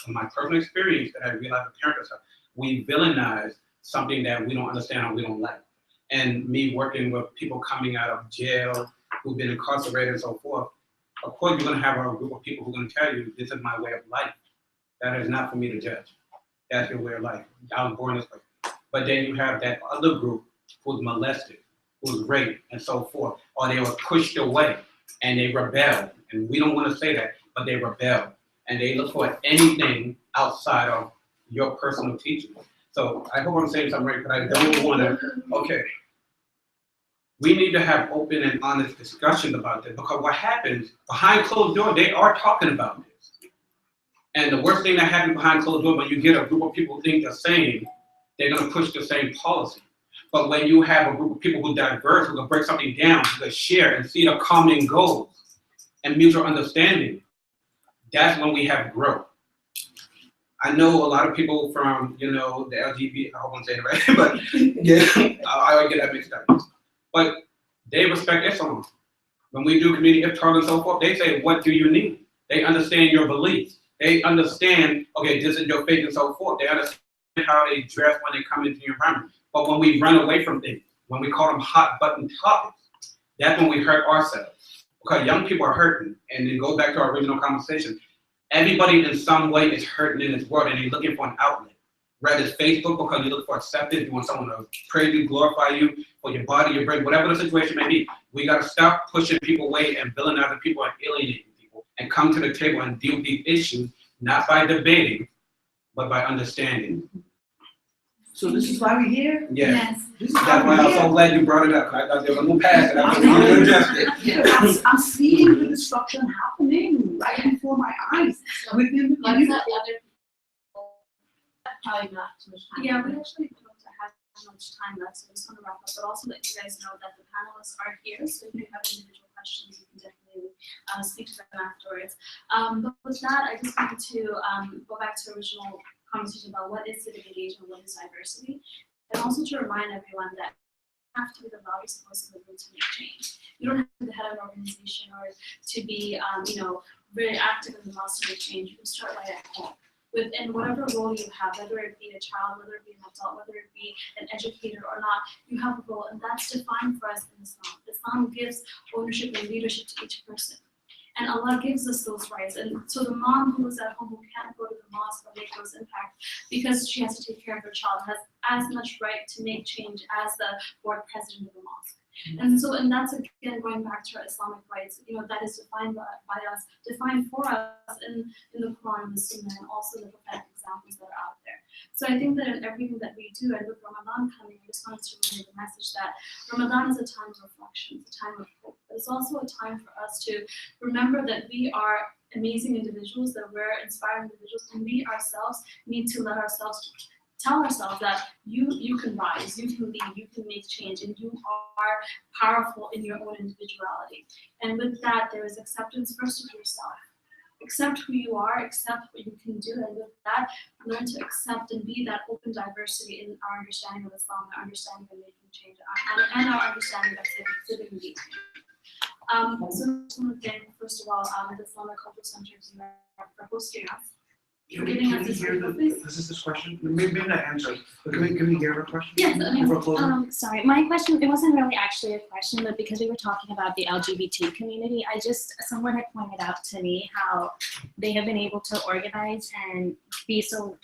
from my personal experience that I realized with parents, we villainize something that we don't understand or we don't like. And me working with people coming out of jail, who've been incarcerated and so forth, of course you're gonna have a group of people who are gonna tell you, this is my way of life. That is not for me to judge. That's your way of life. I was born this way. But then you have that other group who's molested, who's raped and so forth, or they were pushed away and they rebelled. And we don't wanna say that, but they rebelled. And they look for anything outside of your personal teaching. So I hope I'm saying something right, but I don't wanna, okay. We need to have open and honest discussions about this, because what happens behind closed doors, they are talking about this. And the worst thing that happens behind closed doors, when you get a group of people who think the same, they're gonna push the same policy. But when you have a group of people who are diverse, who can break something down, who can share and see the common goals and mutual understanding, that's when we have growth. I know a lot of people from, the LGBT, I hope I'm saying it right, but yeah, I get that mixed up. But they respect Islam. When we do community iftar and so forth, they say, what do you need? They understand your beliefs. They understand, okay, this is your faith and so forth. They understand how they dress when they come into your environment. But when we run away from things, when we call them hot button topics, that's when we hurt ourselves. Because young people are hurting, and it goes back to our original conversation. Everybody in some way is hurting in this world, and they're looking for an outlet. Whether it's Facebook because you look for acceptance, you want someone to praise you, glorify you for your body, your brain, whatever the situation may be. We got to stop pushing people away and villainizing people and alienating people, and come to the table and deal with these issues, not by debating, but by understanding. So this is why we're here? Yes. That's why I'm so glad you brought it up. I thought they were going to pass it. I was going to address it. I'm seeing the destruction happening right before my rise within the Let's community. let other people, probably not too much time. Yeah, we actually don't have much time left, so I just want to wrap up, but also let you guys know that the panelists are here, so if you have individual questions, you can definitely speak to them afterwards. But with that, I just wanted to go back to the original conversation about what is civic engagement, what is diversity, and also to remind everyone that you have to be the loudest voice in the room to make change. You don't have to be the head of an organization or to be, very active in the mass to make change. You can start right at home. Within whatever role you have, whether it be a child, whether it be an adult, whether it be an educator or not, you have a role, and that's defined for us in Islam. Islam gives ownership and leadership to each person. And Allah gives us those rights. And so the mom who is at home, who can't go to the mosque or make those impacts because she has to take care of her child, has as much right to make change as the board president of the mosque. And so, and that's again going back to our Islamic rights, that is defined by us, defined for us in the Quran and the Sunnah, and also the prophetic examples that are out there. So I think that in everything that we do, and with Ramadan coming, I just wanted to relay the message that Ramadan is a time of reflection, it's a time of hope, but it's also a time for us to remember that we are amazing individuals, that we're inspiring individuals, and we ourselves need to let ourselves tell ourselves that you can rise, you can lead, you can make change, and you are powerful in your own individuality. And with that, there is acceptance first of yourself. Accept who you are, accept what you can do, and with that, learn to accept and be that open diversity in our understanding of Islam, our understanding of making change, and our understanding of civic engagement. So I just want to thank, first of all, the Islamic Cultural Center for hosting us. Can we hear this question? Maybe not answer, but can we hear her question? Yes, Before closing? Sorry, my question, it wasn't really actually a question, but because we were talking about the LGBT community, someone had pointed out to me how they have been able to organize and be so,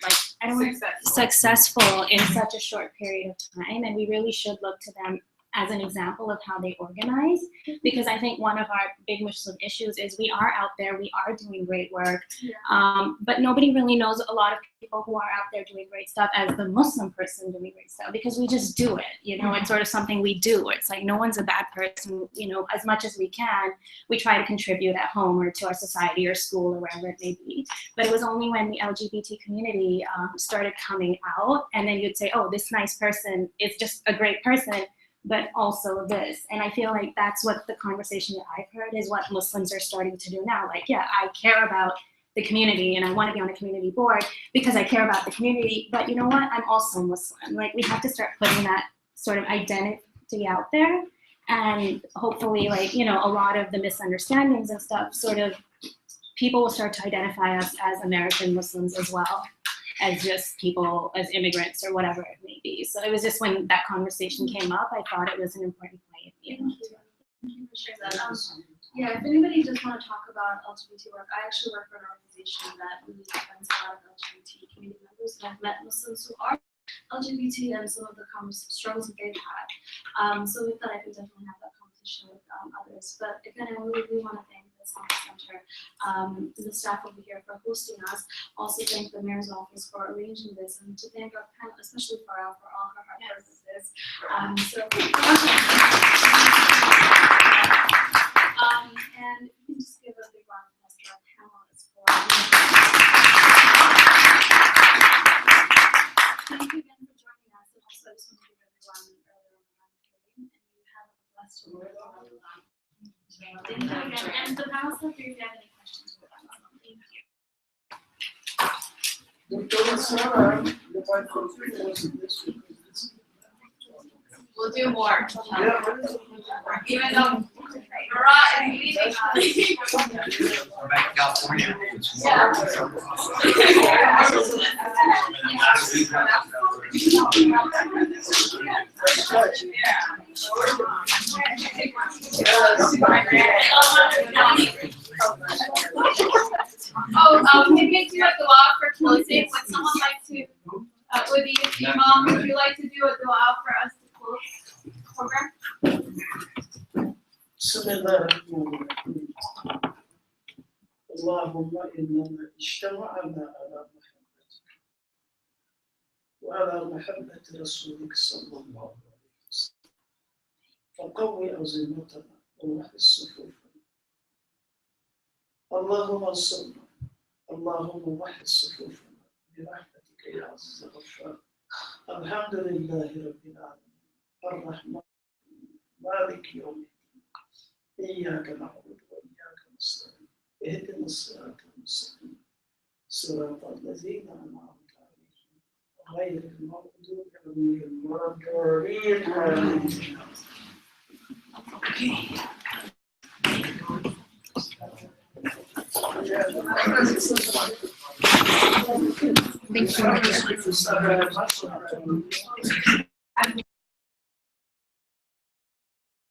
successful in such a short period of time, and we really should look to them as an example of how they organize, because I think one of our big Muslim issues is we are out there, we are doing great work, but nobody really knows a lot of people who are out there doing great stuff as the Muslim person doing great stuff, because we just do it, it's sort of something we do. It's like no one's a bad person, as much as we can, we try to contribute at home or to our society or school or wherever it may be. But it was only when the LGBT community started coming out, and then you'd say, oh, this nice person is just a great person, but also this. And I feel like that's what the conversation that I've heard is what Muslims are starting to do now. Like, yeah, I care about the community and I want to be on a community board because I care about the community, but you know what? I'm also Muslim. Like, we have to start putting that sort of identity out there. And hopefully, a lot of the misunderstandings and stuff, sort of, people will start to identify us as American Muslims as well, as just people, as immigrants or whatever it may be. So it was just when that conversation came up, I thought it was an important point. Thank you for sharing that. If anybody does want to talk about LGBT work, I actually work for an organization that really defends a lot of LGBT community members, and I've met Muslims who are LGBT and some of the struggles that they've had. So with that, I can definitely have that conversation with others. But again, I really want to thank the Islamic Center, the staff over here for hosting us. Also thank the Mayor's Office for arranging this, and to thank our panel, especially for all her hard work with this. And if you can just give a big round of applause to our panelists for. Thank you again for joining us, and also I just want to give everyone an early Ramadan period, and you have a blessed Ramadan. Thank you again, and the panelists up here if you have any questions for them. Thank you. We'll do more. Even though Marat is leaving us. We're back to California. It's Maybe do a dua for closing. Would someone like to, would the Imam, would you like to do a dua for us to close the program? بسم الله الرحمن الرحيم اللهم إننا اجتمعنا على محبتك وعلى محبة رسولك صلى الله عليه وسلم فقوي عزيمتنا ووحد صفوفنا اللهم انصرنا اللهم وحد صفوفنا برحمتك يا عزيز الغفار. الحمد لله رب العالمين الرحمن مالك يوم الدين إياك نعبد وإياك نستعين اهدنا الصراط المستقيم صراط الذين أنعمت عليهم غير المغضوب عليهم ولا الضالين آمين. Thank you.